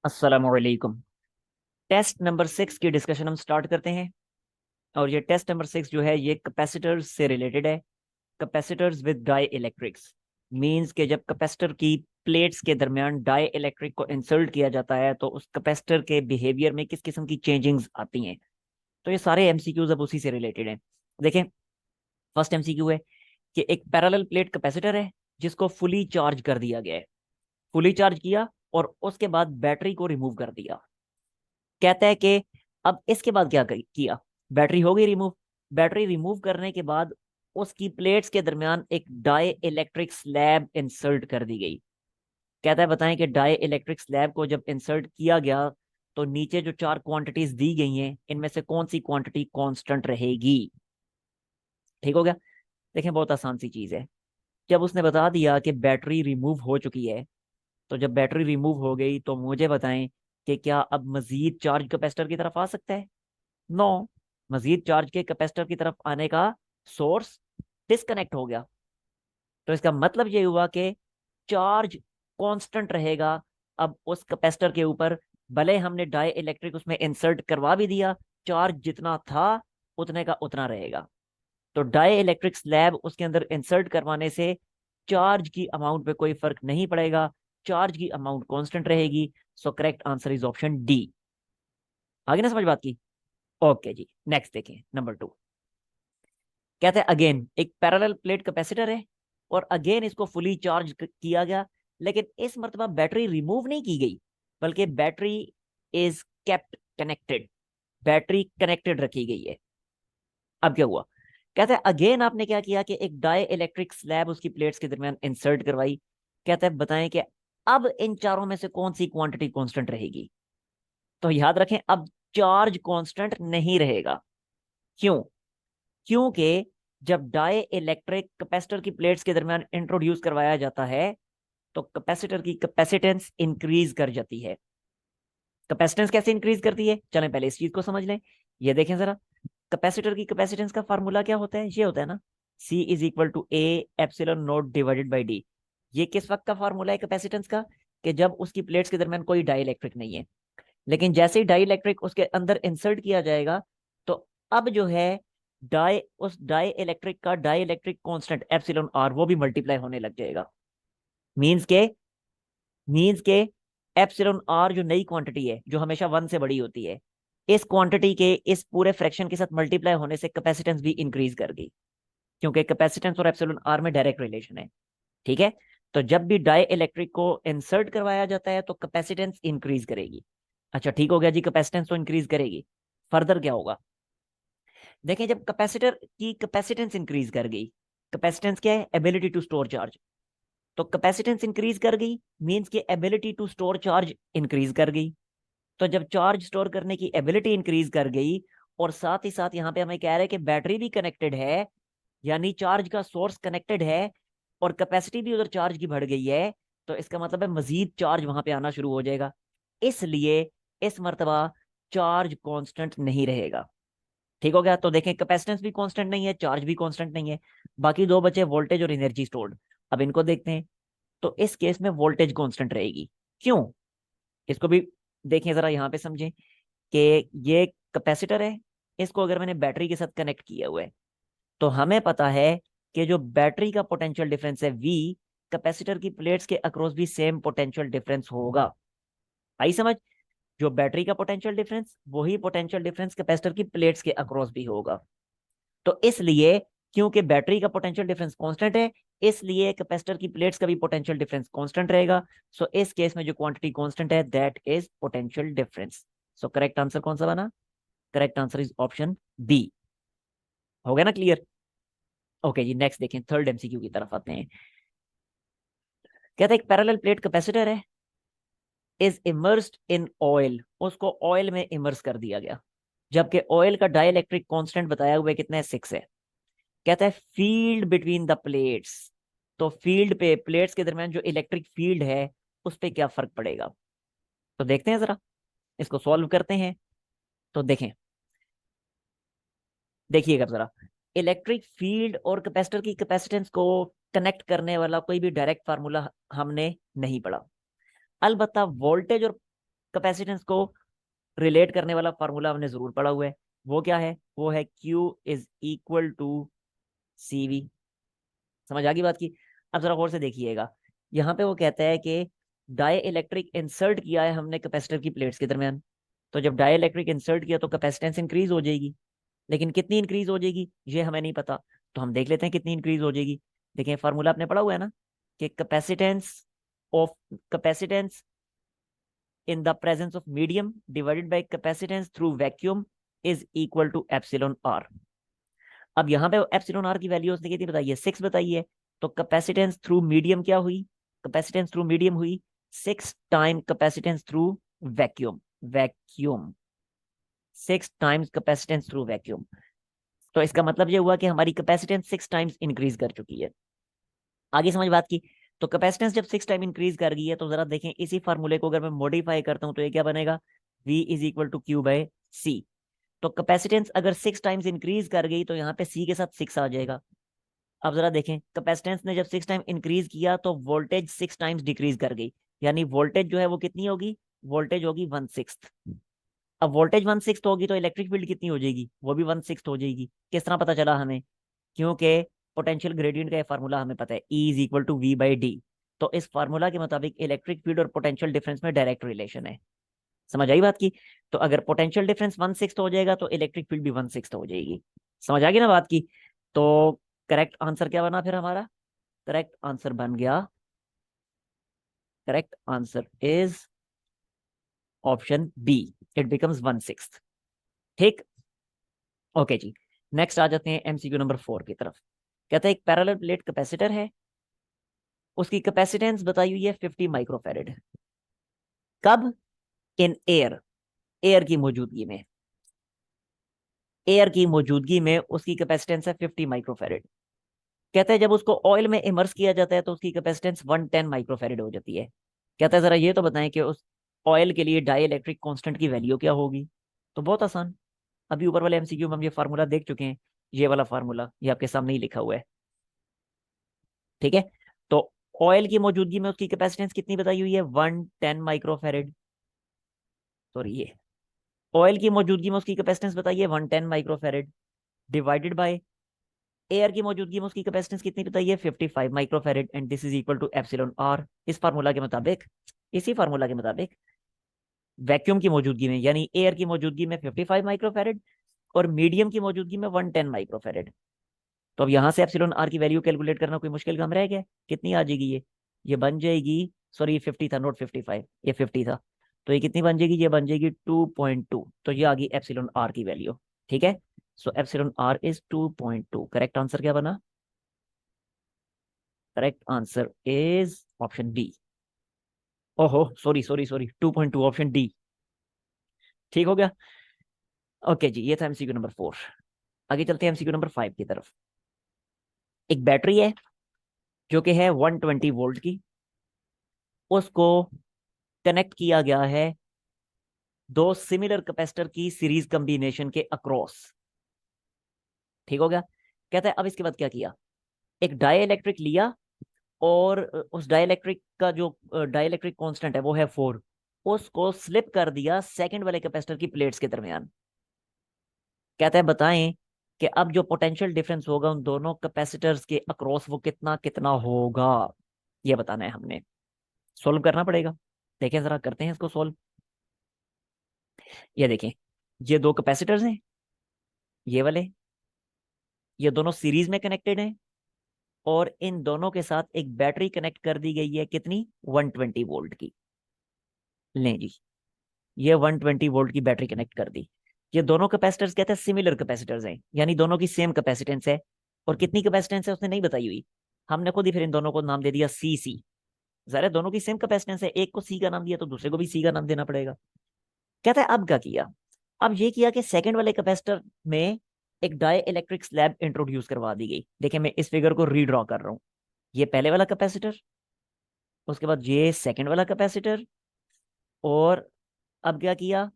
अस्सलामुअलैकुम। Test number 6 की discussion हम स्टार्ट करते हैं। और ये टेस्ट नंबर 6 जो है ये कैपेसिटर्स से रिलेटेड है। Capacitors with dielectrics means के जब कैपेसिटर की प्लेट्स के दरमियान डाई इलेक्ट्रिक को इंसर्ट किया जाता है तो उस कैपेसिटर के बिहेवियर में किस किस्म की चेंजिंग्स आती हैं। तो ये सारे एमसीक्यूज अब उसी से रिलेटेड हैं। देखें, फर्स्ट एमसीक्यू है कि एक पैरेलल प्लेट कैपेसिटर है जिसको फुली चार्ज कर दिया गया है। फुली चार्ज किया और उसके बाद बैटरी को रिमूव कर दिया। कहता है कि अब इसके बाद क्या किया। बैटरी हो गई रिमूव। बैटरी रिमूव करने के बाद उसकी प्लेट्स के दरमियान एक डाई इलेक्ट्रिक स्लैब इंसर्ट कर दी गई। कहता है बताएं कि डाई इलेक्ट्रिक स्लैब को जब इंसर्ट किया गया तो नीचे जो चार क्वांटिटीज दी गई हैं इनमें से कौन सी क्वांटिटी कांस्टेंट रहेगी। ठीक हो गया। देखें, बहुत आसान सी चीज है। जब उसने बता दिया कि बैटरी रिमूव हो चुकी है तो जब बैटरी रिमूव हो गई तो मुझे बताएं कि क्या अब मजीद चार्ज कैपेसिटर की तरफ आ सकता है। नो। मजीद चार्ज के कैपेसिटर की तरफ आने का सोर्स डिस्कनेक्ट हो गया। तो इसका मतलब ये हुआ कि चार्ज कांस्टेंट रहेगा अब उस कैपेसिटर के ऊपर। भले हमने डाई इलेक्ट्रिक उसमें इंसर्ट करवा भी दिया, चार्ज जितना था उतने का उतना रहेगा। तो डाई इलेक्ट्रिक स्लैब उसके अंदर इंसर्ट करवाने से चार्ज की अमाउंट पे कोई फर्क नहीं पड़ेगा। चार्ज की अमाउंट कांस्टेंट रहेगी। सो correct answer is option D. आगे ना समझ बात की। ओके जी, नेक्स्ट देखें नंबर 2। कहते हैं अगेन एक पैरेलल प्लेट कैपेसिटर है और अगेन इसको फुली चार्ज किया गया, लेकिन इस मर्तबा बैटरी रिमूव नहीं की गई बल्कि battery is kept connected. Battery connected रखी गई है। अब क्या हुआ। कहता है अगेन आपने क्या किया कि एक डाई इलेक्ट्रिक स्लैब उसकी प्लेट्स के दरमियान इंसर्ट करवाई। कहता है बताएं कि अब इन चारों में से कौन सी क्वांटिटी कांस्टेंट रहेगी। तो याद रखें, अब चार्ज कांस्टेंट नहीं रहेगा। क्यों? क्योंकि जब डाई इलेक्ट्रिक कैपेसिटर की प्लेट्स के दरमियान इंट्रोड्यूस करवाया जाता है तो कैपेसिटर की कैपेसिटेंस इंक्रीज कर जाती है। कैपेसिटेंस कैसे इंक्रीज करती है, चलें पहले इस चीज को समझ लें। ये देखें जरा, कैपेसिटर की कैपेसिटेंस का फार्मूला क्या होता है, ये होता है ना C is equal to A epsilon naught divided by D. ये किस वक्त का फार्मूला है कैपेसिटेंस का, कि जब उसकी प्लेट्स के दरमियान कोई डाई इलेक्ट्रिक नहीं है। लेकिन जैसे ही डाई इलेक्ट्रिक उसके अंदर इंसर्ट किया जाएगा तो अब जो है उस डाई इलेक्ट्रिक का dielectric constant epsilon R वो भी मल्टीप्लाई होने लग जाएगा। मीन्स के मीन्स के एप्सिलॉन आर जो नई क्वांटिटी है जो हमेशा 1 से बड़ी होती है, इस क्वांटिटी के इस पूरे फ्रैक्शन के साथ मल्टीप्लाई होने से कैपेसिटेंस भी इंक्रीज कर गई। क्योंकि कैपेसिटेंस और एप्सिलॉन आर में डायरेक्ट रिलेशन है। ठीक है। तो जब भी डाई इलेक्ट्रिक को इंसर्ट करवाया जाता है तो कैपेसिटेंस इंक्रीज करेगी। अच्छा ठीक हो गया जी, कैपेसिटेंस तो इंक्रीज करेगी। फर्दर क्या होगा। देखें, जब कैपेसिटर की कैपेसिटेंस इंक्रीज कर गई, कैपेसिटेंस क्या है, एबिलिटी टू स्टोर चार्ज। तो कैपेसिटेंस इंक्रीज कर गई मींस की ability to store charge increase कर गई। तो जब चार्ज स्टोर करने की एबिलिटी इंक्रीज कर गई और साथ ही साथ यहाँ पे हमें कह रहे हैं कि बैटरी भी कनेक्टेड है, यानी चार्ज का सोर्स कनेक्टेड है और कैपेसिटी भी उधर चार्ज की बढ़ गई है, तो इसका मतलब है मजीद चार्ज वहां पे आना शुरू हो जाएगा। इसलिए इस मर्तबा चार्ज कांस्टेंट नहीं रहेगा। ठीक हो गया। तो देखें, कैपेसिटेंस भी कांस्टेंट नहीं है, चार्ज भी कांस्टेंट नहीं है। बाकी दो बचे वोल्टेज और एनर्जी स्टोर्ड। अब इनको देखते हैं। तो इस केस में वोल्टेज कांस्टेंट रहेगी। क्यों? इसको भी देखें जरा, यहां पे समझें कि ये कैपेसिटर है, इसको अगर मैंने बैटरी के साथ कनेक्ट किया हुआ है तो हमें पता है कि जो बैटरी का पोटेंशियल डिफरेंस है V, कैपेसिटर की प्लेट्स के अक्रॉस भी सेम पोटेंशियल डिफरेंस होगा। आई समझ। जो बैटरी का पोटेंशियल डिफरेंस वही पोटेंशियल डिफरेंस कैपेसिटर की प्लेट्स के अक्रॉस भी होगा। तो इसलिए क्योंकि बैटरी का पोटेंशियल डिफरेंस कांस्टेंट है इसलिए कैपेसिटर की प्लेट्स का भी पोटेंशियल डिफरेंस कांस्टेंट रहेगा। सो इस केस में जो क्वांटिटी कांस्टेंट है that is potential difference. So correct answer कौन सा बना। Correct answer is option B. हो गया ना क्लियर। ओके जी, नेक्स्ट देखें, थर्ड एमसीक्यू की तरफ आते हैं। कहते हैं एक पैरेलल प्लेट कैपेसिटर है, इज इमर्स्ड इन ऑयल। उसको ऑयल में इमर्स कर दिया गया, जबकि ऑयल का डाइलेक्ट्रिक कांस्टेंट बताया हुआ है कितना है, 6 है। कहता है फील्ड बिटवीन द प्लेट्स। तो फील्ड पे, प्लेट्स के दरमियान जो इलेक्ट्रिक फील्ड है उस पे क्या फर्क पड़ेगा। तो देखते हैं जरा, इसको सॉल्व करते हैं। तो देखें, देखिएगा जरा, इलेक्ट्रिक फील्ड और कैपेसिटर की कैपेसिटेंस को कनेक्ट करने वाला कोई भी डायरेक्ट फार्मूला हमने नहीं पढ़ा। अलबत्ता वोल्टेज और कैपेसिटेंस को रिलेट करने वाला फार्मूला हमने जरूर पढ़ा हुआ है। वो क्या है? वो है Q is equal to CV। समझ आ गई बात की? अब जरा गौर से देखिएगा, यहाँ पे वो कहता है कि डाई इलेक्ट्रिक इंसर्ट किया है हमने कैपेसिटर की प्लेट्स के दरमियान। तो जब डाई इलेक्ट्रिक इंसर्ट किया तो कैपेसिटेंस इंक्रीज हो जाएगी, लेकिन कितनी इंक्रीज हो जाएगी ये हमें नहीं पता। तो हम देख लेते हैं कितनी इंक्रीज हो जाएगी। देखिए फार्मूला आपने पढ़ा हुआ है ना, कि capacitance in the presence of medium divided by capacitance through vacuum is equal to epsilon r। अब यहाँ पे एप्सिलॉन आर की वैल्यू उसने कितनी बताई है? 6 बताई है। तो कैपेसिटेंस थ्रू मीडियम क्या हुई? कैपेसिटेंस थ्रू मीडियम हुई 6 time capacitance through vacuum. Vacuum 6 times capacitance through vacuum. तो इसका मतलब ये हुआ कि हमारी कैपेसिटेंस 6 टाइम्स इंक्रीज कर चुकी है। आगे समझ बात की? तो कैपेसिटेंस जब 6 टाइम इंक्रीज कर गई है तो जरा देखें इसी फार्मूले को अगर मैं मॉडिफाई करता हूं तो ये क्या बनेगा? V is equal to Q by C. तो कैपेसिटेंस अगर 6 टाइम्स इंक्रीज कर गई तो यहाँ पे C के साथ 6 आ जाएगा। अब जरा देखें, कैपेसिटेंस ने जब 6 टाइम इंक्रीज किया तो वोल्टेज 6 टाइम्स डिक्रीज कर गई, यानी वोल्टेज जो है वो कितनी होगी? वोल्टेज होगी 1/6। अब वोल्टेज 1/6 होगी तो इलेक्ट्रिक फील्ड कितनी हो जाएगी? वो भी 1/6 हो जाएगी। किस तरह पता चला हमें? क्योंकि पोटेंशियल ग्रेडियंट का फार्मूला हमें पता है, E is equal to V/D। तो इस फार्मूला के मुताबिक इलेक्ट्रिक फील्ड और पोटेंशियल डिफरेंस में डायरेक्ट रिलेशन है। समझ आई बात की? तो अगर पोटेंशियल डिफरेंस 1/6 हो जाएगा तो इलेक्ट्रिक फील्ड भी 1/6 हो जाएगी। समझ आ गई ना बात की? तो करेक्ट आंसर क्या बना फिर हमारा? करेक्ट आंसर बन गया, correct answer is option B, it becomes 1/6। ठीक, ओके जी। नेक्स्ट आ जाते हैं MCQ नंबर 4 की तरफ। कहता है एक पैरेलल प्लेट कैपेसिटर है, उसकी कैपेसिटेंस बताई हुई है 50 माइक्रोफैरेड। कब? इन एयर, एयर की मौजूदगी में। एयर की मौजूदगी में उसकी कैपेसिटेंस है 50 माइक्रोफैरेड। कहता है जब उसको ऑयल में इमर्स किया जाता है तो उसकी कैपेसिटेंस 110 माइक्रोफैरेड हो जाती है। कहता है जरा ये तो बताएं कि उस ऑयल के लिए डाई इलेक्ट्रिक कांस्टेंट की वैल्यू क्या होगी? तो बहुत आसान, अभी ऊपर वाले MCQ में हम ये फार्मूला देख चुके हैं। ये वाला फार्मूला ये आपके सामने ही लिखा हुआ है। ठीक है, तो ऑयल की मौजूदगी में उसकी कैपेसिटेंस कितनी बताई हुई है? 110 माइक्रोफैरेड। सॉरी, ये ऑयल की मौजूदगी में उसकी कैपेसिटेंस बताइए 110 माइक्रोफैरेड, डिवाइडेड बाय एयर की मौजूदगी में उसकी कैपेसिटेंस कितनी बताइए? 55 microfarad, and this is equal to epsilon r. इस फार्मूला के मुताबिक, इसी फार्मूला के मुताबिक वैक्यूम की मौजूदगी में यानी एयर की मौजूदगी में 55 माइक्रोफैरेड और मीडियम की मौजूदगी में 110 माइक्रोफैरेड। तो अब यहां से एप्सिलॉन आर की वैल्यू कैलकुलेट करना कोई मुश्किल काम रह गया? कितनी आ जाएगी ये बन जाएगी, सॉरी ये 50 था नॉट 55, ये 50 था। तो ये कितनी बन जाएगी? ये बन जाएगी 2.2। तो ये आ गई एप्सिलॉन आर की वैल्यू। ठीक है, so epsilon r is 2.2। Correct answer क्या बना? Correct answer is option B. ओहो sorry sorry sorry, 2.2 option D. ठीक हो गया? ओके जी, ये था MCQ नंबर 4। आगे चलते हैं MCQ नंबर 5 की तरफ। एक बैटरी है जो कि है 120 वोल्ट की, उसको कनेक्ट किया गया है दो सिमिलर कैपेसिटर की सीरीज कॉम्बिनेशन के अक्रॉस। ठीक हो गया? कहता है अब इसके बाद क्या किया? एक डाइलेक्ट्रिक लिया और उस डाइलेक्ट्रिक का जो डाइलेक्ट्रिक कांस्टेंट है वो है 4, उसको स्लिप कर दिया सेकंड वाले कैपेसिटर की प्लेट्स के दरमियान। कहता है बताएं कि अब जो पोटेंशियल डिफरेंस होगा उन दोनों कैपेसिटर्स के अक्रॉस वो कितना कितना होगा, ये बताना है हमने। सोल्व करना पड़ेगा। देखें जरा, करते हैं इसको सोल्व। ये देखें, ये दो कैपेसिटर्स हैं, ये वाले, ये दोनों सीरीज में कनेक्टेड हैं और इन दोनों के साथ एक बैटरी कनेक्ट कर दी गई है कितनी? 120 वोल्ट की। लें जी, ये 120 वोल्ट की बैटरी कनेक्ट कर दी। ये दोनों कैपेसिटर्स कहते हैं सिमिलर कैपेसिटर्स हैं, यानी दोनों की सेम कैपेसिटेंस है। और कितनी कैपेसिटेंस है उसने नहीं बताई हुई, हमने खुद ही फिर इन दोनों को नाम दे दिया सी। जरा दोनों की सेम कैपेसिटेंस है, एक को सी का नाम दिया तो दूसरे को भी सी का नाम देना पड़ेगा। कहता है अब क्या किया? अब ये किया कि सेकंड वाले कैपेसिटर में एक डाई इलेक्ट्रिक स्लैब इंट्रोड्यूस करवा दी गई। देखिए मैं इस फिगर को रीड्रॉ कर रहा हूं। ये पहले वाला कैपेसिटर, उसके बाद ये सेकंड वाला कैपेसिटर, और अब क्या किया?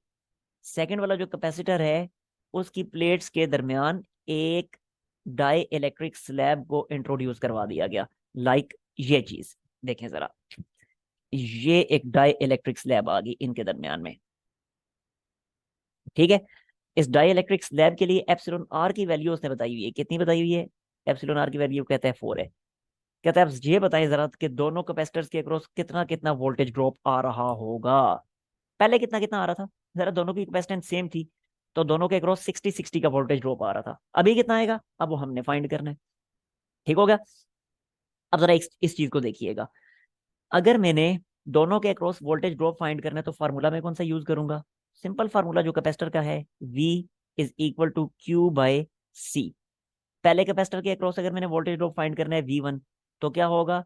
सेकंड वाला जो कैपेसिटर है उसकी प्लेट्स के दरमियान एक डाई इलेक्ट्रिक स्लैब को इंट्रोड्यूस करवा दिया गया। लाइक ये चीज देखें जरा, ये एक डाई इलेक्ट्रिक स्लैब आ गई इनके दरमियान में। ठीक है, इस डाई इलेक्ट्रिक स्लैब के लिए एप्सिलॉन आर की वैल्यू उसने बताई हुई है, कितनी बताई हुई है? एप्सिलॉन आर की वैल्यू कहता है 4 है। कहता है आप ये बताएं जरा कि दोनों कैपेसिटर्स के अक्रॉस कितना कितना वोल्टेज ड्रॉप आ रहा होगा। पहले कितना कितना आ रहा था? जरा दोनों की कैपेसिटेंस सेम थी, तो दोनों के अक्रॉस 60 का वोल्टेज ड्रॉप आ रहा था। अभी कितना आएगा, अब वो हमने फाइंड करना है। ठीक हो गया? अब जरा इस चीज को देखिएगा। अगर मैंने दोनों के अक्रॉस वोल्टेज ड्रॉप फाइंड करना है तो फार्मूला में कौन सा यूज करूंगा? सिंपल फार्मूला जो कैपेसिटर का है, V is equal to Q by C. पहले कैपेसिटर के अक्रॉस अगर मैंने वोल्टेज ड्रॉप फाइंड करना है V1, तो क्या होगा?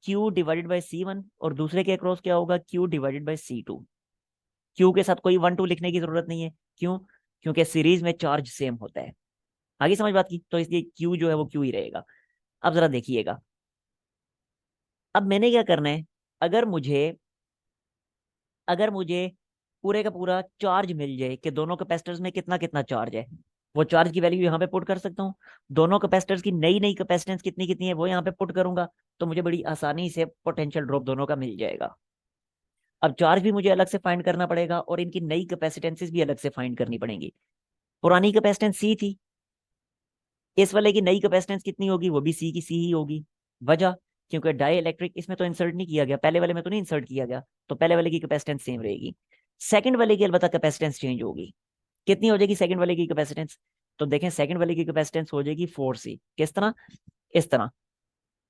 Q डिवाइडेड बाई C1, और दूसरे के अक्रॉस क्या होगा? Q divided by C2। Q के साथ कोई 1 2 लिखने की जरूरत नहीं है। क्यों? क्योंकि सीरीज में चार्ज सेम होता है। आगे समझ बात की, तो इसलिए Q जो है वो Q ही रहेगा। अब जरा देखिएगा, अब मैंने क्या करना है? अगर मुझे अगर मुझे पूरे का पूरा चार्ज मिल जाए कि दोनों कैपेसिटर्स में कितना कितना चार्ज है, वो चार्ज की वैल्यू यहाँ पे पुट कर सकता हूँ। दोनों कैपेसिटर्स की नई नई कैपेसिटेंस कितनी कितनी है वो यहाँ पे पुट करूंगा, तो मुझे बड़ी आसानी से पोटेंशियल ड्रॉप दोनों का मिल जाएगा। अब चार्ज भी मुझे अलग से फाइंड करना पड़ेगा और इनकी नई कैपेसिटेंसेस भी अलग से फाइंड करनी पड़ेंगी। पुरानी कैपेसिटेंस सी थी, इस वाले की नई कैपेसिटेंस कितनी होगी? वो भी सी की सी ही होगी। वजह, क्योंकि डाई इलेक्ट्रिक इसमें तो इंसर्ट नहीं किया गया, पहले वाले में तो नहीं इंसर्ट किया गया, तो पहले वाले की कैपेसिटेंस सेम रहेगी। सेकंड वाले की अलबत्ता कैपेसिटेंस चेंज होगी। कितनी हो जाएगी सेकंड वाले की कैपेसिटेंस? तो देखें सेकंड वाले की कैपेसिटेंस हो जाएगी 4C। किस तरह? इस तरह।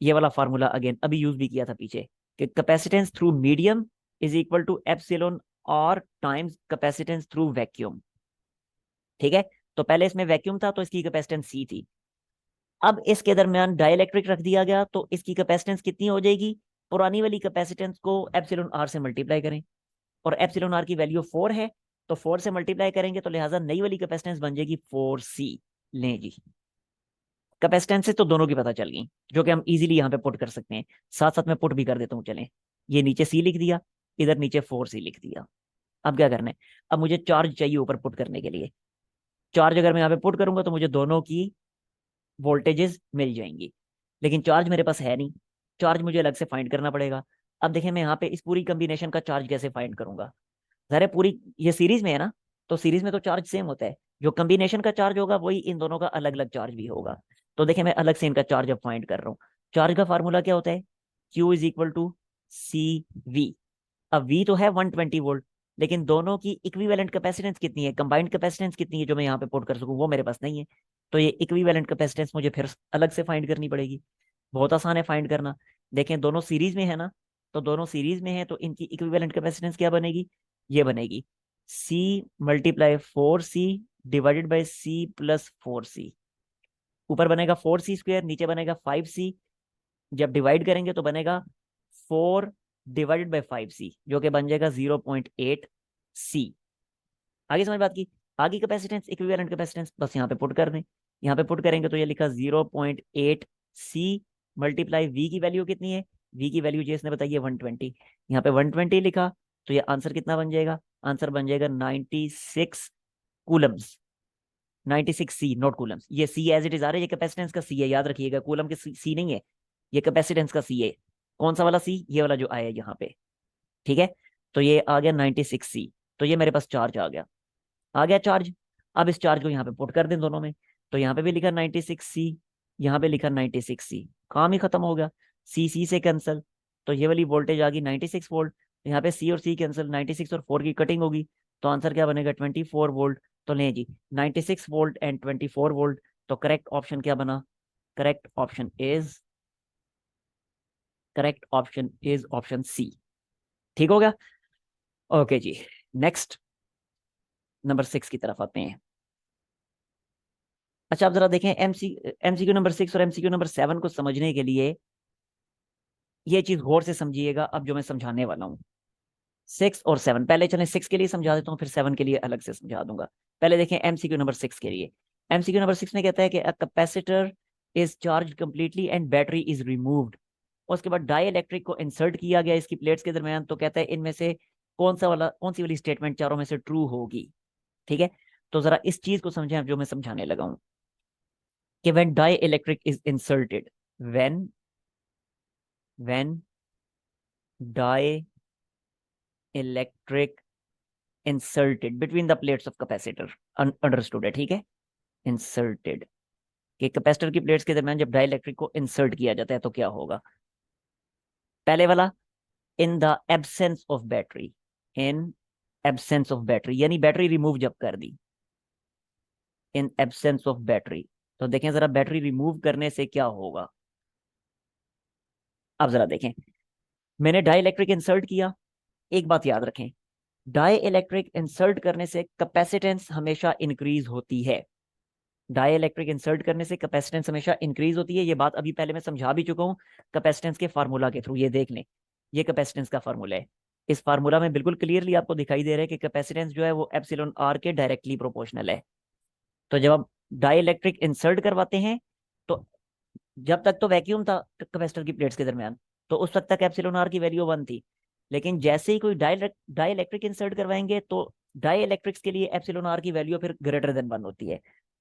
ये वाला फार्मूला अगेन अभी यूज भी किया था पीछे, कि capacitance through medium is equal to epsilon r times capacitance through vacuum. ठीक है, तो पहले इसमें वैक्यूम था तो इसकी कैपेसिटेंस सी थी। अब इसके दरमियान डाइलेक्ट्रिक रख दिया गया तो इसकी कैपेसिटेंस कितनी हो जाएगी? पुरानी वाली कैपेसिटेंस को एप्सिलॉन आर से मल्टीप्लाई करें, और एप्सिलॉन आर की वैल्यू 4 है, तो 4 से मल्टीप्लाई करेंगे तो लिहाजा नई वाली कैपेसिटेंस बन जाएगी 4C। लें जी, कैपेसिटेंस तो दोनों की पता चल गई, जो कि हम इजीली यहाँ पे पुट कर सकते हैं। साथ साथ में पुट भी कर देता हूँ, चलें। ये नीचे C लिख दिया, इधर नीचे 4C लिख दिया। अब क्या करना है? अब मुझे चार्ज चाहिए ऊपर पुट करने के लिए। चार्ज अगर मैं यहाँ पे पुट करूंगा तो मुझे दोनों की वोल्टेजेस मिल जाएंगी, लेकिन चार्ज मेरे पास है नहीं। चार्ज मुझे अलग से फाइंड करना पड़ेगा। अब देखें मैं यहाँ पे इस पूरी कॉम्बिनेशन का चार्ज कैसे फाइंड करूंगा? ज़रा पूरी ये सीरीज में है ना, तो सीरीज में तो चार्ज सेम होता है। जो कॉम्बिनेशन का चार्ज होगा वही इन दोनों का अलग अलग चार्ज भी होगा। तो देखें मैं अलग से इनका चार्ज अब फाइंड कर रहा हूँ। चार्ज का फार्मूला क्या होता है? Q is equal to C V. अब V तो है 120 वोल्ट, लेकिन दोनों की इक्विवेलेंट कैपेसिटेंस कितनी है, कंबाइंड कैपेसिटेंस कितनी है जो मैं यहाँ पे पुट कर सकूँ, वो मेरे पास नहीं है। तो ये इक्विवेलेंट कैपेसिटेंस मुझे फिर अलग से फाइंड करनी पड़ेगी। बहुत आसान है फाइंड करना। देखें दोनों सीरीज में है ना, तो दोनों सीरीज में है तो इनकी इक्विवेलेंट कैपेसिटेंस क्या बनेगी? ये बनेगी C multiply 4C divided by C plus 4C। ऊपर बनेगा 4C स्क्वायर, नीचे बनेगा 5C। जब डिवाइड करेंगे तो बनेगा 4 डिवाइडेड बाई 5C, जो कि बन जाएगा 0.8C। आगे समझ बात की? आगे कैपेसिटेंस इक्विवेलेंट कैपेसिटेंस बस यहाँ पे पुट कर दें। यहाँ पे पुट करेंगे तो ये लिखा 0.8C मल्टीप्लाई V की वैल्यू कितनी है? V की वैल्यू जिसने बताई है 120, यहाँ पे 120 लिखा, तो ये आंसर कितना बन जाएगा? आंसर बन जाएगा 96 कूलम्स। 96C नॉट कूलम्स, ये C एज इट इज आ रहा है, ये कैपेसिटेंस का C है, याद रखिएगा। कूलम के C नहीं है, ये कैपेसिटेंस का C है। कौन सा वाला C? ये वाला जो आया यहाँ पे। ठीक है, तो ये आ गया 96C। तो ये मेरे पास चार्ज आ गया चार्ज। अब इस चार्ज को यहाँ पे पुट कर दें दोनों में, तो यहाँ पे भी लिखा 96C, यहाँ पे लिखा 96C। काम ही खत्म हो गया, C से कैंसिल, तो ये वाली वोल्टेज आ गई 96 वोल्ट। यहाँ पे C और C कैंसिल, 96 और 4 की कटिंग होगी, तो आंसर क्या बनेगा? 24 वोल्ट। तो लें जी, 96 वोल्ट एंड 24 वोल्ट। तो correct option is option C। ठीक हो गया? ओके जी, नेक्स्ट नंबर 6 की तरफ आते हैं। अच्छा आप जरा देखें, एमसीक्यू नंबर 6 और एमसीक्यू नंबर 7 को समझने के लिए ये चीज गौर से समझिएगा। अब जो मैं समझाने वाला हूँ, 6 और 7, पहले चलें 6 के लिए समझा देता हूँ, फिर 7 के लिए अलग से समझा दूंगा। पहले देखें एमसीक्यू नंबर 6 के लिए। एमसीक्यू नंबर 6 में कहता है कि अ capacitor is charge completely and battery is removed. उसके बाद डाई इलेक्ट्रिक को इंसर्ट किया गया इसकी प्लेट्स के दरमियान, तो कहता है इनमें से कौन सी वाली स्टेटमेंट चारों में से ट्रू होगी? ठीक है, तो जरा इस चीज को समझें जो मैं समझाने लगा हूं, कि when dielectric is inserted, when dielectric inserted between the plates of capacitor, understood है, ठीक है। इंसर्टेड कि कैपेसिटर की प्लेट्स के दरमियान जब डाई इलेक्ट्रिक को इंसर्ट किया जाता है तो क्या होगा। पहले वाला, in the absence of battery, in absence of battery यानी बैटरी रिमूव जब कर दी, इन एब्सेंस ऑफ बैटरी। तो देखें जरा बैटरी रिमूव करने से क्या होगा। अब जरा देखें, मैंने डाई इलेक्ट्रिक इंसर्ट किया। एक बात याद रखें, डाई इलेक्ट्रिक इंसर्ट करने से कैपेसिटेंस हमेशा इंक्रीज होती है। डाई इलेक्ट्रिक इंसर्ट करने से कैपेसिटेंस हमेशा इंक्रीज होती है। ये बात अभी पहले मैं समझा भी चुका हूं कैपेसिटेंस के फार्मूला के थ्रू। ये देख लें, ये कैपेसिटेंस का फार्मूला है। इस फार्मूला में बिल्कुल क्लियरली आपको दिखाई दे रहा है कि कैपेसिटेंस जो है वो एप्सिलॉन आर के डायरेक्टली प्रोपोर्शनल है। तो जब आप डाई इलेक्ट्रिक इंसर्ट करवाते हैं तो जब तक तो वैक्यूम था कैपेसिटर की प्लेट्स के दरमियान, तो उस वक्त तक एप्सिलॉन आर की वैल्यू 1 थी। लेकिन जैसे ही कोई डाई इलेक्ट्रिक इंसर्ट करवाएंगे तो डाई इलेक्ट्रिक्स के लिए एप्सिलॉन आर की वैल्यू फिर ग्रेटर देन 1 होती है।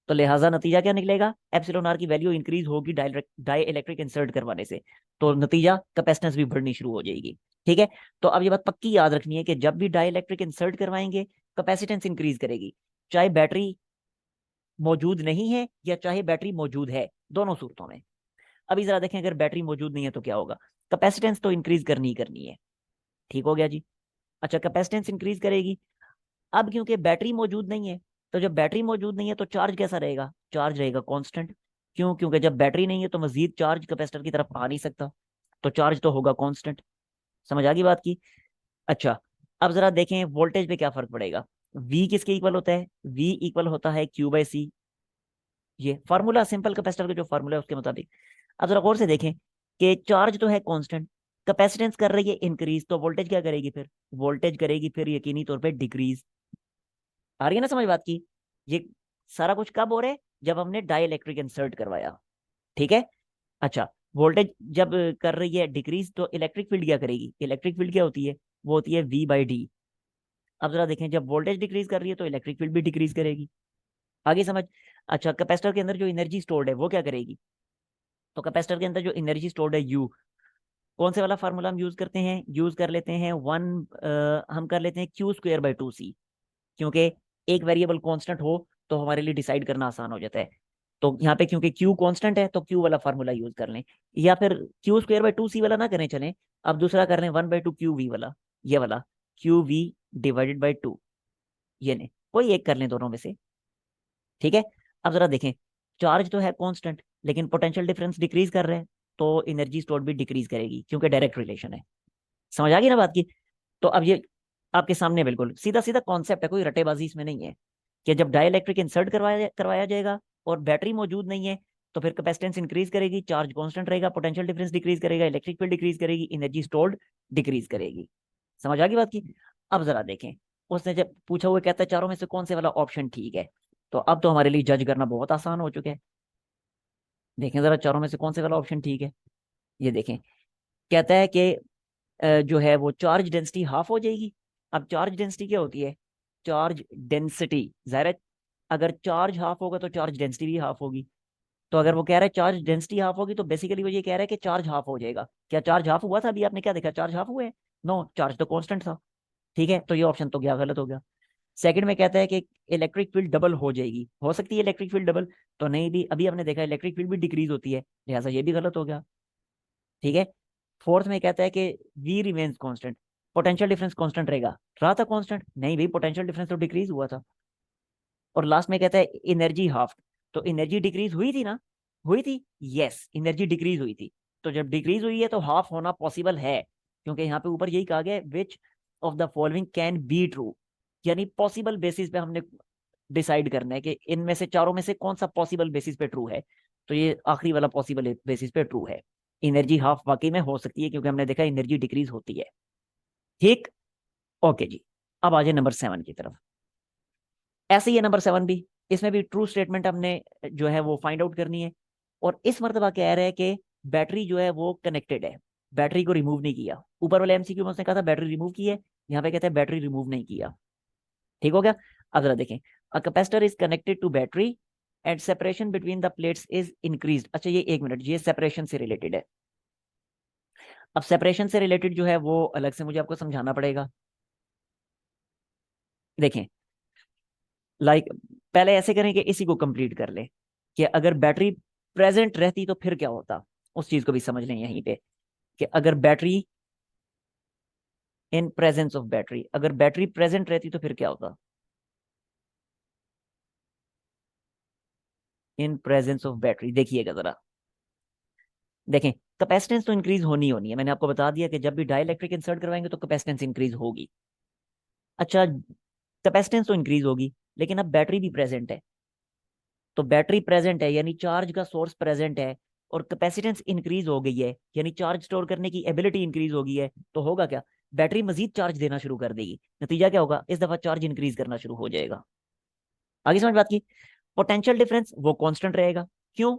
तो लिहाजा नतीजा क्या निकलेगा, एप्सिलॉन आर की वैल्यू इंक्रीज होगी डाई इलेक्ट्रिक इंसर्ट करवाने से, तो नतीजा कैपेसिटेंस भी बढ़नी शुरू हो जाएगी। ठीक है, तो अब ये बात पक्की याद रखनी है कि जब भी डाई इलेक्ट्रिक इंसर्ट करवाएंगे कैपेसिटेंस इंक्रीज करेगी, चाहे बैटरी मौजूद नहीं है या चाहे बैटरी मौजूद है, दोनों सूरतों में। अभी जरा देखें, अगर बैटरी मौजूद नहीं है तो क्या होगा, कैपेसिटेंस तो इंक्रीज करनी ही करनी है। ठीक हो गया जी। अच्छा, कैपेसिटेंस इंक्रीज करेगी। अब क्योंकि बैटरी मौजूद नहीं है, तो जब बैटरी मौजूद नहीं है तो चार्ज कैसा रहेगा, चार्ज रहेगा कांस्टेंट। क्यों, क्योंकि जब बैटरी नहीं है तो मजीद चार्ज कैपेसिटर की तरफ आ नहीं सकता, तो चार्ज तो होगा कांस्टेंट। समझ आ गई बात की। अच्छा, अब जरा देखें वोल्टेज पे क्या फर्क पड़ेगा। V किसके इक्वल होता है, V इक्वल होता है Q/C। ये फार्मूला सिंपल कैपेसिटर का जो फार्मूला है उसके मुताबिक। अब जरा गौर से देखें कि चार्ज तो है कांस्टेंट, कैपेसिटेंस कर रही है इंक्रीज, तो वोल्टेज क्या करेगी फिर, वोल्टेज करेगी फिर यकीनी तौर पे डिक्रीज। आ रही है ना समझ बात की। ये सारा कुछ कब हो रहा है, जब हमने डाई इलेक्ट्रिक इंसर्ट करवाया। ठीक है। अच्छा, वोल्टेज जब कर रही है डिक्रीज तो इलेक्ट्रिक फील्ड क्या करेगी, इलेक्ट्रिक फील्ड क्या होती है, वो होती है V/D। अब जरा देखें, जब वोल्टेज डिक्रीज कर रही है तो इलेक्ट्रिक फील्ड भी डिक्रीज करेगी। आगे समझ। अच्छा, कैपेसिटर के अंदर जो एनर्जी स्टोर्ड है वो क्या करेगी, तो कैपेसिटर के अंदर जो एनर्जी स्टोर्ड है U, कौन से वाला फार्मूला हम यूज करते हैं, यूज कर लेते हैं हम कर लेते हैं Q²/2C। क्योंकि एक वेरिएबल कांस्टेंट हो तो हमारे लिए डिसाइड करना आसान हो जाता है। तो यहाँ पे क्योंकि Q कांस्टेंट है तो Q वाला फार्मूला यूज कर लें, या फिर Q²/2C वाला ना करें, चलें अब दूसरा कर लें 1/2QV वाला, ये वाला QV/2। ये नहीं, कोई एक कर लें दोनों में से। ठीक है। अब जरा देखें, चार्ज तो है कांस्टेंट लेकिन पोटेंशियल डिफरेंस डिक्रीज कर रहे हैं, तो एनर्जी स्टोर भी डिक्रीज करेगी क्योंकि डायरेक्ट रिलेशन है। समझ आ गई ना बात की। तो अब ये आपके सामने बिल्कुल सीधा सीधा कॉन्सेप्ट है, कोई रटेबाजी इसमें नहीं है। कि जब डाइलेक्ट्रिक इंसर्ट करवाया करवाया जाएगा और बैटरी मौजूद नहीं है तो फिर कैपेसिटेंस इंक्रीज करेगी, चार्ज कांस्टेंट रहेगा, पोटेंशियल डिफरेंस डिक्रीज करेगा, इलेक्ट्रिक फील्ड डिक्रीज करेगी, एनर्जी स्टोर्ड डिक्रीज करेगी। समझ आ गई बात की। अब जरा देखें, उसने जब पूछा हुआ कहता है चारों में से कौन से वाला ऑप्शन ठीक है, तो अब तो हमारे लिए जज करना बहुत आसान हो चुका है। देखें जरा चारों में से कौन से वाला ऑप्शन ठीक है। ये देखें, कहता है कि जो है वो चार्ज डेंसिटी हाफ हो जाएगी। अब चार्ज डेंसिटी क्या होती है, चार्ज डेंसिटी, जाहिर है अगर चार्ज हाफ होगा तो चार्ज डेंसिटी भी हाफ होगी। तो अगर वो कह रहा है चार्ज डेंसिटी हाफ होगी तो बेसिकली वो ये कह रहा है कि चार्ज हाफ हो जाएगा। क्या चार्ज हाफ हुआ था, अभी आपने क्या देखा, चार्ज हाफ हुआ है, नो, चार्ज तो कांस्टेंट था। ठीक है, तो ये ऑप्शन तो क्या गलत हो गया। सेकंड में कहता है कि इलेक्ट्रिक फील्ड डबल हो जाएगी, हो सकती है इलेक्ट्रिक फील्ड डबल, तो नहीं, भी अभी हमने देखा इलेक्ट्रिक फील्ड भी डिक्रीज होती है, लिहाजा ये भी गलत हो गया। ठीक है। फोर्थ में कहता है कि V remains constant, potential difference constant रहेगा, रहा था कांस्टेंट, नहीं भाई पोटेंशियल डिफरेंस तो डिक्रीज हुआ था। और लास्ट में कहता है एनर्जी हाफ, तो एनर्जी डिक्रीज हुई थी ना, हुई थी, यस एनर्जी डिक्रीज हुई थी। तो जब डिक्रीज हुई है तो हाफ होना पॉसिबल है, क्योंकि यहाँ पे ऊपर यही कहा गया है विच of the following can be true, यानी पॉसिबल बेसिस पे हमने डिसाइड करना है कि इनमें से चारों में से कौन सा पॉसिबल बेसिस पे ट्रू है। तो ये आखिरी वाला पॉसिबल बेसिस पे ट्रू है, एनर्जी हाफ वाकई में हो सकती है क्योंकि हमने देखा एनर्जी डिक्रीज होती है। ठीक, ओके जी। अब आ जाए नंबर 7 की तरफ। ऐसे ही है नंबर 7 भी, इसमें भी ट्रू स्टेटमेंट हमने जो है वो फाइंड आउट करनी है। और इस मर्तबा कह रहा है कि बैटरी जो है वो कनेक्टेड है, बैटरी को रिमूव नहीं किया। ऊपर वाले एमसीक्यू में उसने कहा था बैटरी रिमूव की है, यहाँ पे कहता है बैटरी रिमूव नहीं किया। ठीक हो गया। अब जरा देखें, a capacitor is connected to battery and separation between the plates is increased. अच्छा ये एक मिनट, ये सेपरेशन से रिलेटेड है। अब सेपरेशन से रिलेटेड जो है वो अलग से मुझे आपको समझाना पड़ेगा। देखें, पहले ऐसे करें कि इसी को कंप्लीट कर ले, कि अगर बैटरी प्रेजेंट रहती तो फिर क्या होता, उस चीज को भी समझ लें यहीं पे, कि अगर battery in presence of battery, अगर बैटरी प्रेजेंट रहती तो फिर क्या होता, इन प्रेजेंस ऑफ बैटरी। देखिएगा जरा, देखें, कैपेसिटेंस तो इंक्रीज होनी होनी है, मैंने आपको बता दिया कि जब भी डाइलेक्ट्रिक इंसर्ट करवाएंगे तो कैपेसिटेंस इंक्रीज होगी। अच्छा, कैपेसिटेंस तो इंक्रीज होगी, लेकिन अब बैटरी भी प्रेजेंट है, तो बैटरी प्रेजेंट है यानी चार्ज का सोर्स प्रेजेंट है, और कैपेसिटेंस इंक्रीज हो गई है यानी चार्ज स्टोर करने की एबिलिटी इंक्रीज हो गई है, तो होगा क्या, बैटरी मजीद चार्ज देना शुरू कर देगी। नतीजा क्या होगा, इस दफा चार्ज इंक्रीज करना शुरू हो जाएगा। आगे समझ बात की। पोटेंशियल डिफरेंस वो कांस्टेंट रहेगा। क्यों?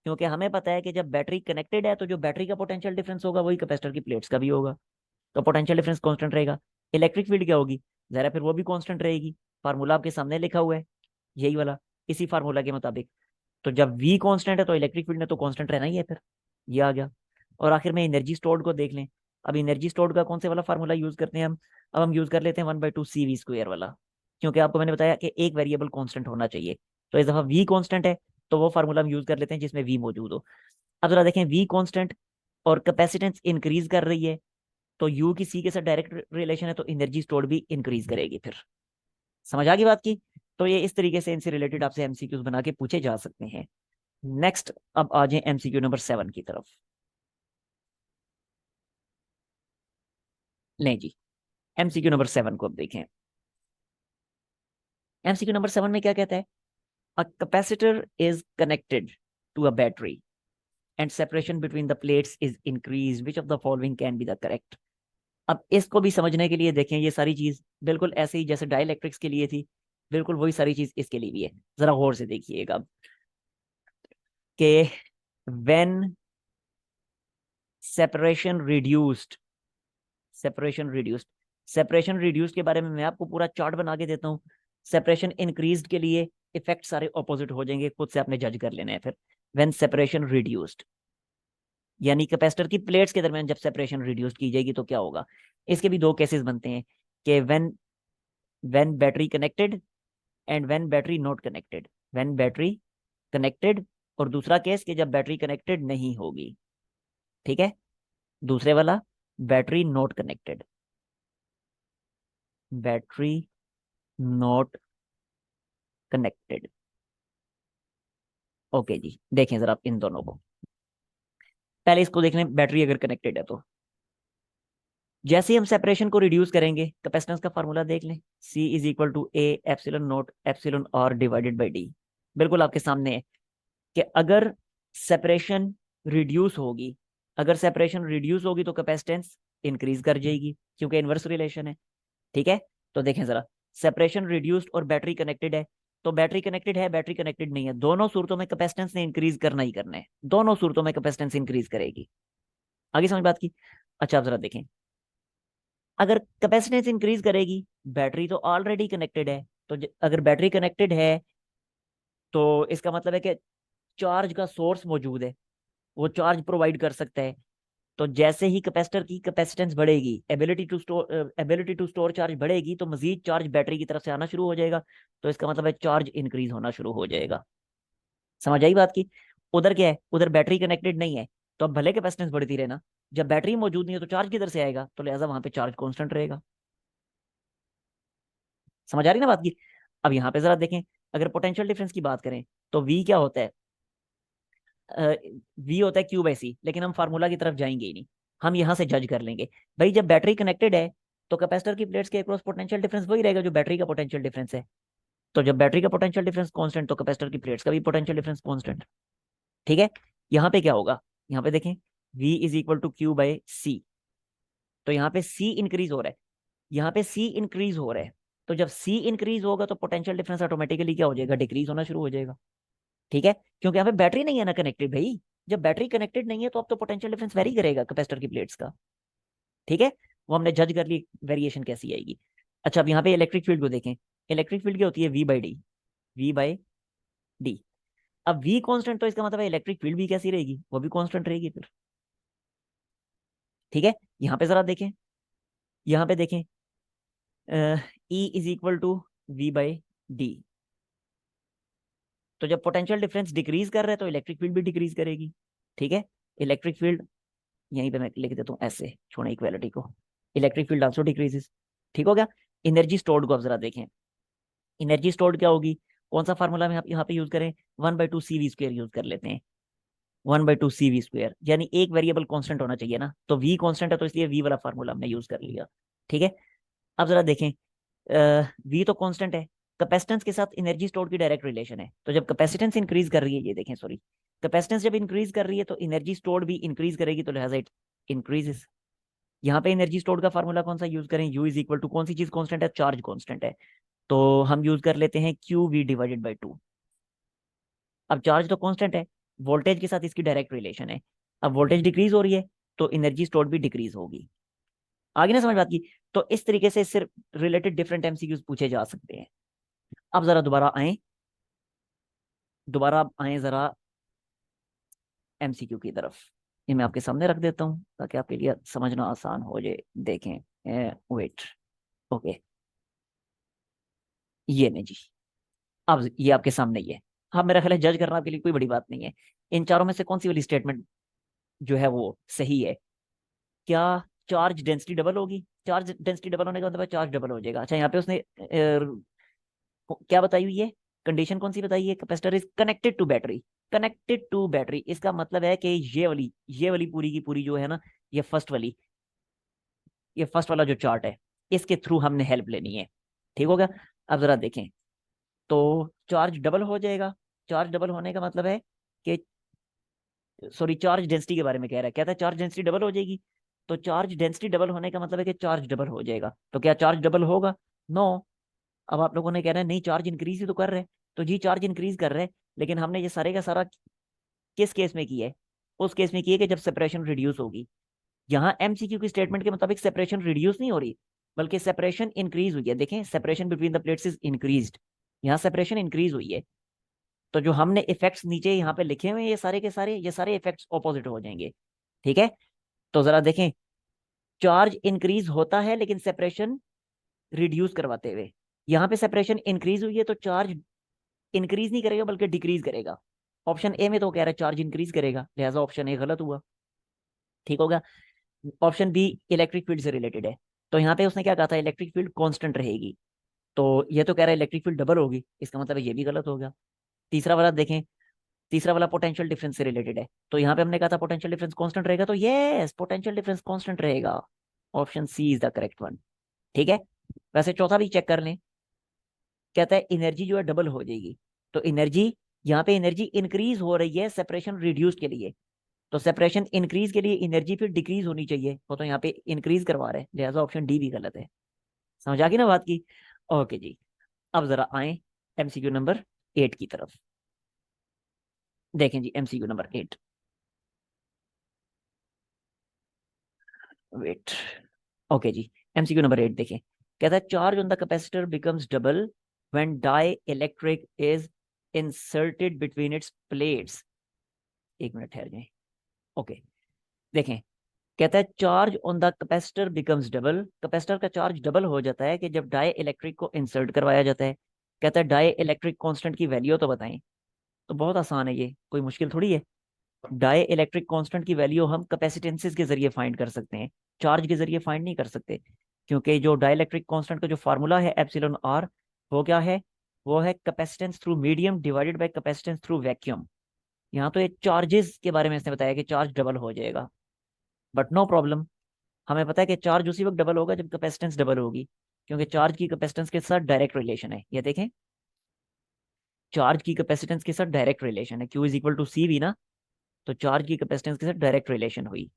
क्योंकि हमें पता है कि जब बैटरी कनेक्टेड है तो जो बैटरी का पोटेंशियल डिफरेंस होगा वही कैपेसिटर की प्लेट्स का भी होगा, तो पोटेंशियल डिफरेंस कांस्टेंट रहेगा। इलेक्ट्रिक फील्ड क्या होगी, जरा फिर वो भी कांस्टेंट रहेगी। फार्मूला आपके सामने लिखा हुआ है, यही वाला, इसी फार्मूला के मुताबिक। तो जब v कांस्टेंट है तो इलेक्ट्रिक फील्ड ने तो कांस्टेंट रहना ही है फिर, ये आ गया। और आखिर में एनर्जी स्टोर्ड को देख लें। अब एनर्जी स्टोर्ड का कौन से वाला फार्मूला यूज करते हैं हम, अब हम यूज कर लेते हैं 1/2 CV² वाला, क्योंकि आपको मैंने बताया कि एक वेरिएबल कांस्टेंट होना चाहिए। तो इस दफा v कांस्टेंट है, तो वो फार्मूला हम यूज कर लेते हैं जिसमें v मौजूद हो। अब जरा देखें, v कांस्टेंट और कैपेसिटेंस इंक्रीज कर रही है, तो u की c के साथ डायरेक्ट रिलेशन है, तो एनर्जी स्टोर्ड भी इंक्रीज करेगी फिर। समझ आ गई बात की। तो ये इस तरीके से इनसे रिलेटेड आपसे एमसीक्यूज बना के पूछे जा सकते हैं। नेक्स्ट, अब आ जाए एमसीक्यू नंबर 7 की तरफ। लें जी, एमसीक्यू नंबर 7 को अब देखें। एमसीक्यू नंबर 7 में क्या कहता है, a capacitor is connected to a battery and separation between the plates is increase, which of the following can be the correct. अब इसको भी समझने के लिए देखें, ये सारी चीज बिल्कुल ऐसे ही जैसे डाइलेक्ट्रिक्स के लिए थी, बिल्कुल वही सारी चीज इसके लिए भी है। जरा गौर से देखिएगा अब, कि when separation reduced, separation reduced, separation reduced के बारे में मैं आपको पूरा चार्ट बना के देता हूँ। सेपरेशन इंक्रीज्ड के लिए इफेक्ट सारे ऑपोजिट हो जाएंगे, खुद से आपने जज कर लेना है फिर। व्हेन सेपरेशन रिड्यूस्ड यानी कैपेसिटर की प्लेट्स के दरमियान जब सेपरेशन रिड्यूस्ड की जाएगी तो क्या होगा। इसके भी दो केसेस बनते हैं, कि when when battery connected and when battery not connected. When battery connected, और दूसरा केस कि जब बैटरी कनेक्टेड नहीं होगी। ठीक है, दूसरे वाला battery not connected, battery not connected. Okay जी, देखें जरा आप इन दोनों को। पहले इसको देख लें, बैटरी अगर कनेक्टेड है तो जैसे ही हम सेपरेशन को रिड्यूस करेंगे, कैपेसिटेंस का फार्मूला देख लें, C is equal to A epsilon not epsilon r divided by d. बिल्कुल आपके सामने है कि अगर सेपरेशन रिड्यूस होगी, अगर सेपरेशन रिड्यूस होगी तो कैपेसिटेंस इंक्रीज कर जाएगी, क्योंकि इनवर्स रिलेशन है। ठीक है, तो देखें जरा, सेपरेशन रिड्यूस्ड और बैटरी कनेक्टेड है, तो बैटरी कनेक्टेड है, बैटरी कनेक्टेड नहीं है, दोनों सूरतों में कैपेसिटेंस ने इंक्रीज करना ही करना है, दोनों सूरतों में कैपेसिटेंस इंक्रीज करेगी। आगे समझ बात की। अच्छा, आप जरा देखें, अगर कैपेसिटेंस इंक्रीज करेगी, बैटरी तो ऑलरेडी कनेक्टेड है, तो अगर बैटरी कनेक्टेड है तो इसका मतलब है कि चार्ज का सोर्स मौजूद है, वो चार्ज प्रोवाइड कर सकता है। तो जैसे ही कैपेसिटर की कैपेसिटेंस बढ़ेगी, एबिलिटी टू स्टोर चार्ज बढ़ेगी, तो मजीद चार्ज बैटरी की तरफ से आना शुरू हो जाएगा, तो इसका मतलब है चार्ज इंक्रीज होना शुरू हो जाएगा। समझ आई बात की। उधर क्या है, उधर बैटरी कनेक्टेड नहीं है, तो अब भले कैपेसिटेंस बढ़ती रहे ना, जब बैटरी मौजूद नहीं है तो चार्ज किधर से आएगा, तो लिहाजा वहां पे चार्ज कांस्टेंट रहेगा। समझ आ रही ना बात की। अब यहाँ पे जरा देखें, अगर पोटेंशियल डिफरेंस की बात करें तो वी क्या होता है, वी होता है Q/C, लेकिन हम फार्मूला की तरफ जाएंगे ही नहीं, हम यहाँ से जज कर लेंगे। भाई जब बैटरी कनेक्टेड है तो कैपेसिटर की प्लेट्स के अक्रॉस पोटेंशियल डिफरेंस वही रहेगा जो बैटरी का पोटेंशियल डिफरेंस है, तो जब बैटरी का पोटेंशियल डिफरेंस कांस्टेंट तो कैपेसिटर की प्लेट्स का भी पोटेंशियल डिफरेंस कांस्टेंट। ठीक है, यहाँ पे क्या होगा, यहाँ पे देखें, V is equal to Q/C, तो यहाँ पे C इंक्रीज हो रहा है, यहाँ पे C इंक्रीज हो रहा है, तो जब C इंक्रीज होगा तो पोटेंशियल डिफरेंस ऑटोमेटिकली क्या हो जाएगा, डिक्रीज होना शुरू हो जाएगा। ठीक है, क्योंकि यहाँ पे बैटरी नहीं है ना कनेक्टेड भाई, जब बैटरी कनेक्टेड नहीं है तो अब तो पोटेंशियल डिफरेंस वेरी करेगा कैपेसिटर की प्लेट्स का। ठीक है, वो हमने जज कर ली वेरिएशन कैसी आएगी। अच्छा, अब यहाँ पे इलेक्ट्रिक फील्ड को देखें, इलेक्ट्रिक फील्ड क्या होती है, V/D, V/D। अब V कांस्टेंट, तो इसका मतलब है इलेक्ट्रिक फील्ड भी कैसी रहेगी, वो भी कांस्टेंट रहेगी फिर। ठीक है, यहाँ पे जरा देखें, यहाँ पे देखें, E is equal to V by d. तो जब पोटेंशियल डिफरेंस डिक्रीज कर रहा है तो इलेक्ट्रिक फील्ड भी डिक्रीज करेगी। ठीक है, इलेक्ट्रिक फील्ड यहीं पे मैं लिख देता हूँ ऐसे, छोड़े इक्वालिटी को, इलेक्ट्रिक फील्ड आल्सो डिक्रीजेस। ठीक हो गया। एनर्जी स्टोर्ड को अब जरा देखें, एनर्जी स्टोर्ड क्या होगी, कौन सा फार्मूला हम यहाँ पे यूज करें, 1/2 CV² यूज कर लेते हैं। 1/2 CV², यानी एक वेरिएबल कांस्टेंट होना चाहिए ना, तो V कांस्टेंट है तो इसलिए V वाला फार्मूला हमने यूज कर लिया। ठीक है, अब जरा देखें, V तो कांस्टेंट है, कैपेसिटेंस के साथ एनर्जी स्टोर्ड की डायरेक्ट रिलेशन है, तो जब कैपेसिटेंस इंक्रीज कर रही है, ये देखें सॉरी, कैपेसिटेंस जब इंक्रीज कर रही है तो एनर्जी स्टोर्ड भी इंक्रीज करेगी, तो लिहाजा इट इंक्रीजेस। यहाँ पे एनर्जी स्टोर्ड का फार्मूला कौन सा यूज करें, U इज इक्वल टू कौन सी चीज कांस्टेंट है, चार्ज कांस्टेंट है, तो हम यूज कर लेते हैं QV डिवाइडेड बाई 2। अब चार्ज तो कांस्टेंट है, वोल्टेज के साथ इसकी डायरेक्ट रिलेशन है, अब वोल्टेज डिक्रीज हो रही है तो एनर्जी स्टोर्ड भी डिक्रीज होगी। आगे ना समझ बात की, तो इस तरीके से सिर्फ रिलेटेड डिफरेंट MCQs पूछे जा सकते हैं। अब जरा दोबारा आए जरा MCQ की तरफ, ये मैं आपके सामने रख देता हूँ ताकि आपके लिए समझना आसान हो जाए। देखें, वेट, ओके, ये नहीं जी, अब ये आपके सामने ही है। हाँ, मेरा ख्याल है जज करना आपके लिए कोई बड़ी बात नहीं है। इन चारों में से कौन सी वाली स्टेटमेंट जो है वो सही है, क्या चार्ज डेंसिटी डबल होगी, चार्ज डेंसिटी डबल होने का मतलब चार्ज डबल हो जाएगा। अच्छा, यहाँ पे उसने क्या बताई हुई है, कंडीशन कौन सी बताई है, capacitor is connected to battery, connected to battery, इसका मतलब है कि ये वाली पूरी की पूरी जो है ना, ये फर्स्ट वाली, ये फर्स्ट वाला जो चार्ट है, इसके थ्रू हमने हेल्प लेनी है। ठीक हो गया। अब जरा देखें, तो चार्ज डबल हो जाएगा, चार्ज डबल होने का मतलब है कि, सॉरी, चार्ज डेंसिटी के बारे में कह रहा है, कहता है चार्ज डेंसिटी डबल हो जाएगी, तो चार्ज डेंसिटी डबल होने का मतलब है कि चार्ज डबल हो जाएगा, तो क्या चार्ज डबल होगा, नो। अब आप लोगों ने कह रहे हैं नहीं चार्ज इंक्रीज ही तो कर रहे हैं, तो जी चार्ज इंक्रीज कर रहे हैं, लेकिन हमने ये सारे का सारा किस केस में किया है, उस केस में किया है कि जब सेपरेशन रिड्यूस होगी। यहाँ MCQ की स्टेटमेंट के मुताबिक सेपरेशन रिड्यूस नहीं हो रही, बल्कि सेपरेशन इंक्रीज हुई है। देखें, separation between the plates is increased, यहाँ सेपरेशन इंक्रीज हुई है, तो जो हमने इफेक्ट्स नीचे यहाँ पे लिखे हुए हैं, ये सारे के सारे, ये सारे इफेक्ट्स ऑपोजिट हो जाएंगे। ठीक है, तो जरा देखें, चार्ज इंक्रीज होता है लेकिन सेपरेशन रिड्यूस करवाते हुए, यहाँ पे सेपरेशन इंक्रीज हुई है तो चार्ज इंक्रीज नहीं करेगा बल्कि डिक्रीज करेगा। ऑप्शन ए में तो कह रहा है चार्ज इंक्रीज करेगा, लिहाजा ऑप्शन ए गलत हुआ। ठीक होगा। ऑप्शन बी इलेक्ट्रिक फील्ड से रिलेटेड है, तो यहाँ पे उसने क्या कहा था, इलेक्ट्रिक फील्ड कांस्टेंट रहेगी, तो ये तो कह रहा है इलेक्ट्रिक फील्ड डबल होगी, इसका मतलब है ये भी गलत हो गया। तीसरा वाला देखें, तीसरा वाला पोटेंशियल डिफरेंस से रिलेटेड है, तो यहाँ पे हमने कहा था पोटेंशियल डिफरेंस कांस्टेंट रहेगा, तो यस पोटेंशियल डिफरेंस कांस्टेंट रहेगा, option C is the correct one. ठीक है, वैसे चौथा भी चेक कर लें, कहता है एनर्जी जो है डबल हो जाएगी, तो एनर्जी, यहाँ पे एनर्जी इंक्रीज हो रही है सेपरेशन रिड्यूस के लिए, तो सेपरेशन इंक्रीज के लिए एनर्जी फिर डिक्रीज होनी चाहिए, वो तो यहाँ पे इंक्रीज करवा रहे हैं, लिहाजा ऑप्शन डी भी गलत है। समझ आ गई ना बात की। ओके जी, अब जरा आए MCQ नंबर 8 की तरफ। देखें जी, MCQ नंबर 8, वेट, ओके जी, MCQ नंबर 8 देखें, कहता है charge on the capacitor becomes double when dielectric is inserted between its plates. एक मिनट ठहर जाए, ओके, देखें, कहता है charge on the capacitor becomes double, capacitor का चार्ज डबल हो जाता है कि जब डाई इलेक्ट्रिक को इंसर्ट करवाया जाता है। कहता है डाई इलेक्ट्रिक कांस्टेंट की वैल्यू तो बताएं, तो बहुत आसान है, ये कोई मुश्किल थोड़ी है। डाई इलेक्ट्रिक कांस्टेंट की वैल्यू हम कैपेसिटेंसेस के जरिए फाइंड कर सकते हैं, चार्ज के जरिए फाइंड नहीं कर सकते, क्योंकि जो डाई इलेक्ट्रिक कांस्टेंट का जो फार्मूला है एप्सिलॉन आर, वो क्या है, वो है capacitance through medium divided by capacitance through vacuum. यहाँ तो ये चार्जेस के बारे में इसने बताया कि चार्ज डबल हो जाएगा, बट नो प्रॉब्लम, हमें पता है कि चार्ज उसी वक्त डबल होगा जब कैपेसिटेंस डबल होगी, क्योंकि चार्ज की कैपेसिटेंस के साथ डायरेक्ट रिलेशन है। ये देखें, चार्ज की कैपेसिटेंस के साथ डायरेक्ट रिलेशन है, Q इज इक्वल टू सी भी ना, तो चार्ज की कैपेसिटेंस के साथ डायरेक्ट रिलेशन हुई।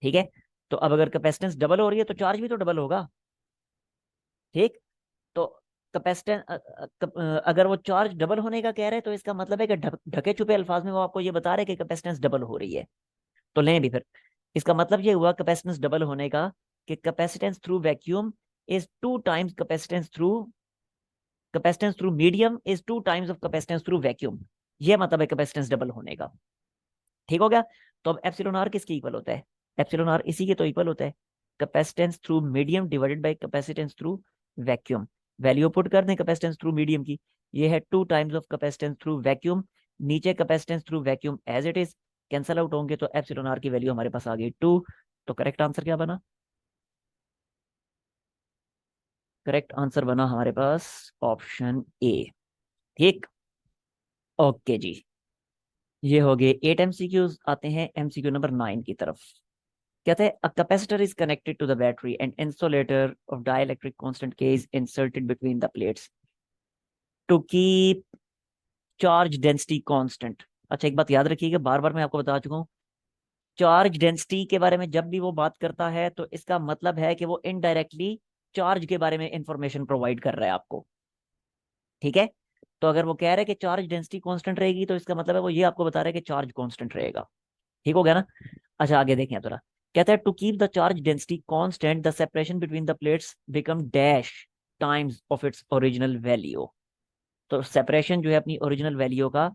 ठीक है, तो अब अगर कैपेसिटेंस डबल हो रही है तो चार्ज भी तो डबल होगा। ठीक, तो कैपेसिटेंस, अगर वो चार्ज डबल होने का कह रहे हैं तो इसका मतलब है कि ढके छुपे अल्फाज में वो आपको ये बता रहे हैं कि कैपेसिटेंस डबल हो रही है, तो लें भी फिर, इसका मतलब ये हुआ कैपेसिटेंस डबल होने का कि capacitance through vacuum is 2 times capacitance through medium is 2 times of capacitance through vacuum, ये मतलब है कैपेसिटेंस डबल होने का। ठीक हो गया। तो अब एप्सिलॉन आर किसके इक्वल होता है, एप्सिलॉन आर इसी के तो इक्वल होता है, capacitance through medium divided by capacitance through vacuum. Value put कर दें कैपेसिटेंस थ्रू मीडियम की, ये है 2 times of capacitance through vacuum, नीचे capacitance through vacuum as it is, cancel out होंगे तो एप्सिलॉन आर की वैल्यू हमारे पास आ गई 2। तो करेक्ट आंसर क्या बना? करेक्ट आंसर बना हमारे पास ऑप्शन ए। ठीक, ओके जी, ये हो गए 8 एमसीक्यूज। आते हैं एमसीक्यू नंबर 9 की तरफ। कहते हैं a capacitor is connected to the battery and insulator of dielectric constant K is inserted between the plates to keep charge density constant. अच्छा, एक बात याद रखिएगा, बार बार मैं आपको बता चुका हूँ, चार्ज डेंसिटी के बारे में जब भी वो बात करता है तो इसका मतलब है कि वो इनडायरेक्टली चार्ज के बारे में इंफॉर्मेशन प्रोवाइड कर रहा है आपको। ठीक है, तो अगर वो कह रहे हैं कि चार्ज डेंसिटी कांस्टेंट रहेगी तो इसका मतलब है वो ये आपको बता रहे हैं कि चार्ज कांस्टेंट रहेगा। ठीक हो गया ना? अच्छा, आगे देखें थोड़ा। कहता है to keep the charge density constant the separation between the plates become dash times of its original value. तो सेपरेशन जो है अपनी ओरिजिनल वैल्यू का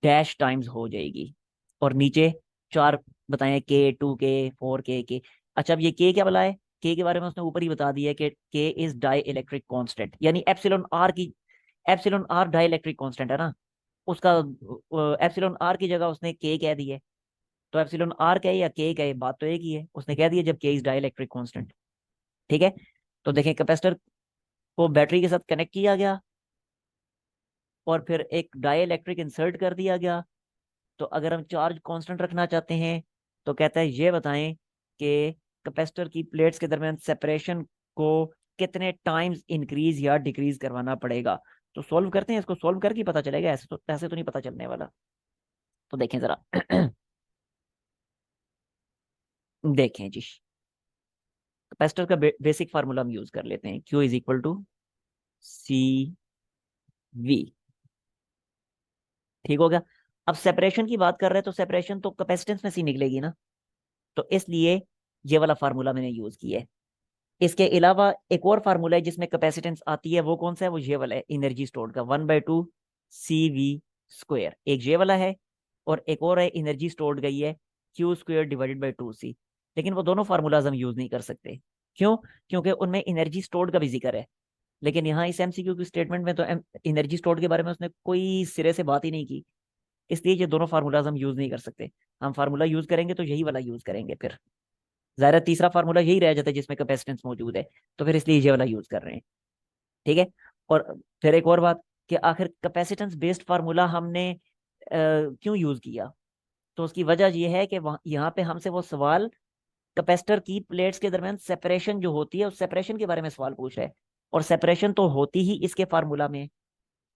डैश टाइम्स हो जाएगी। और नीचे चार बताएं, के 2 के 4 के। अच्छा, अब ये के क्या बोला है? के बारे में उसने ऊपर ही बता दिया है कि K is dielectric constant, यानी एप्सिलॉन आर की, epsilon r dielectric constant है ना, उसका एप्सिलॉन आर की जगह उसने के कह दी है। तो एप्सिलॉन आर कहे या के कहे, बात तो एक ही है, उसने कह दिया जब के इज डाई इलेक्ट्रिक कॉन्स्टेंट। ठीक है, तो देखें कैपेसिटर को बैटरी के साथ कनेक्ट किया गया और फिर एक डाई इलेक्ट्रिक इंसर्ट कर दिया गया। तो अगर हम चार्ज कांस्टेंट रखना चाहते हैं तो कहता है ये बताएं कि कैपेसिटर की प्लेट्स के दरमियान सेपरेशन को कितने टाइम्स इंक्रीज या डिक्रीज करवाना पड़ेगा। तो सॉल्व करते हैं, इसको सॉल्व करके पता चलेगा, ऐसे तो नहीं पता चलने वाला। तो देखें जरा। देखें जी, कैपेसिटर का बेसिक फार्मूला हम यूज कर लेते हैं, Q is equal to C V. ठीक हो गया? अब सेपरेशन की बात कर रहे हैं तो सेपरेशन तो कैपेसिटेंस में से ही निकलेगी ना, तो इसलिए ये वाला फार्मूला मैंने यूज किया है। इसके अलावा एक और फार्मूला है जिसमें कैपेसिटेंस आती है, वो कौन सा है? वो ये वाला है, एनर्जी स्टोर्ड का 1/2 CV स्क्वायर। एक ये वाला है और एक और है एनर्जी स्टोर्ड गई है Q² / 2C। लेकिन वो दोनों फार्मूलाज हम यूज नहीं कर सकते। क्यों? क्योंकि उनमें एनर्जी स्टोर्ड का भी जिक्र है, लेकिन यहाँ इस एमसीक्यू की स्टेटमेंट में तो एनर्जी स्टोर्ड के बारे में उसने कोई सिरे से बात ही नहीं की, इसलिए ये दोनों फार्मूलाज हम यूज नहीं कर सकते। हम फार्मूला यूज करेंगे तो यही वाला यूज करेंगे, फिर ज़ाहिर है तीसरा फार्मूला यही रह जाता है जिसमें कैपेसिटेंस मौजूद है, तो फिर इसलिए ये वाला यूज कर रहे हैं। ठीक है, और फिर एक और बात कि आखिर कैपेसिटेंस बेस्ड फार्मूला हमने क्यों यूज किया? तो उसकी वजह यह है कि यहाँ पे हमसे वो सवाल कैपेसिटर की प्लेट्स के दरमियान सेपरेशन जो होती है उस सेपरेशन के बारे में सवाल पूछ रहा है, और सेपरेशन तो होती ही इसके फार्मूला में।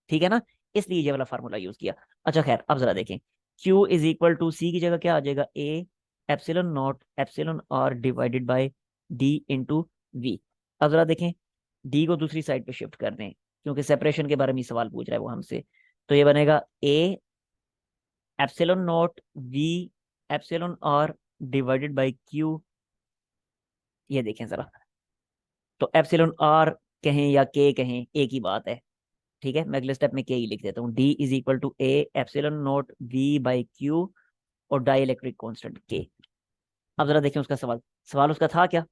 ठीक है ना, इसलिए ये वाला फार्मूला यूज किया। अच्छा खैर, अब जरा देखें, Q = C की जगह क्या आ जाएगा? A epsilon not epsilon r divided by d into V. अब जरा देखें, डी को दूसरी साइड पे शिफ्ट कर दें क्योंकि सेपरेशन के बारे में ही सवाल पूछ रहा है वो हमसे। तो ये बनेगा A epsilon not V epsilon r divided by Q. ये देखें जरा, तो एप्सिलॉन आर कहें या के कहें एक ही बात है। ठीक है, मैं अगले स्टेप में के ही लिख देता हूँ, D = A epsilon not V/Q और डाई इलेक्ट्रिक कॉन्स्टेंट के। अब जरा देखें उसका सवाल, सवाल उसका था क्या?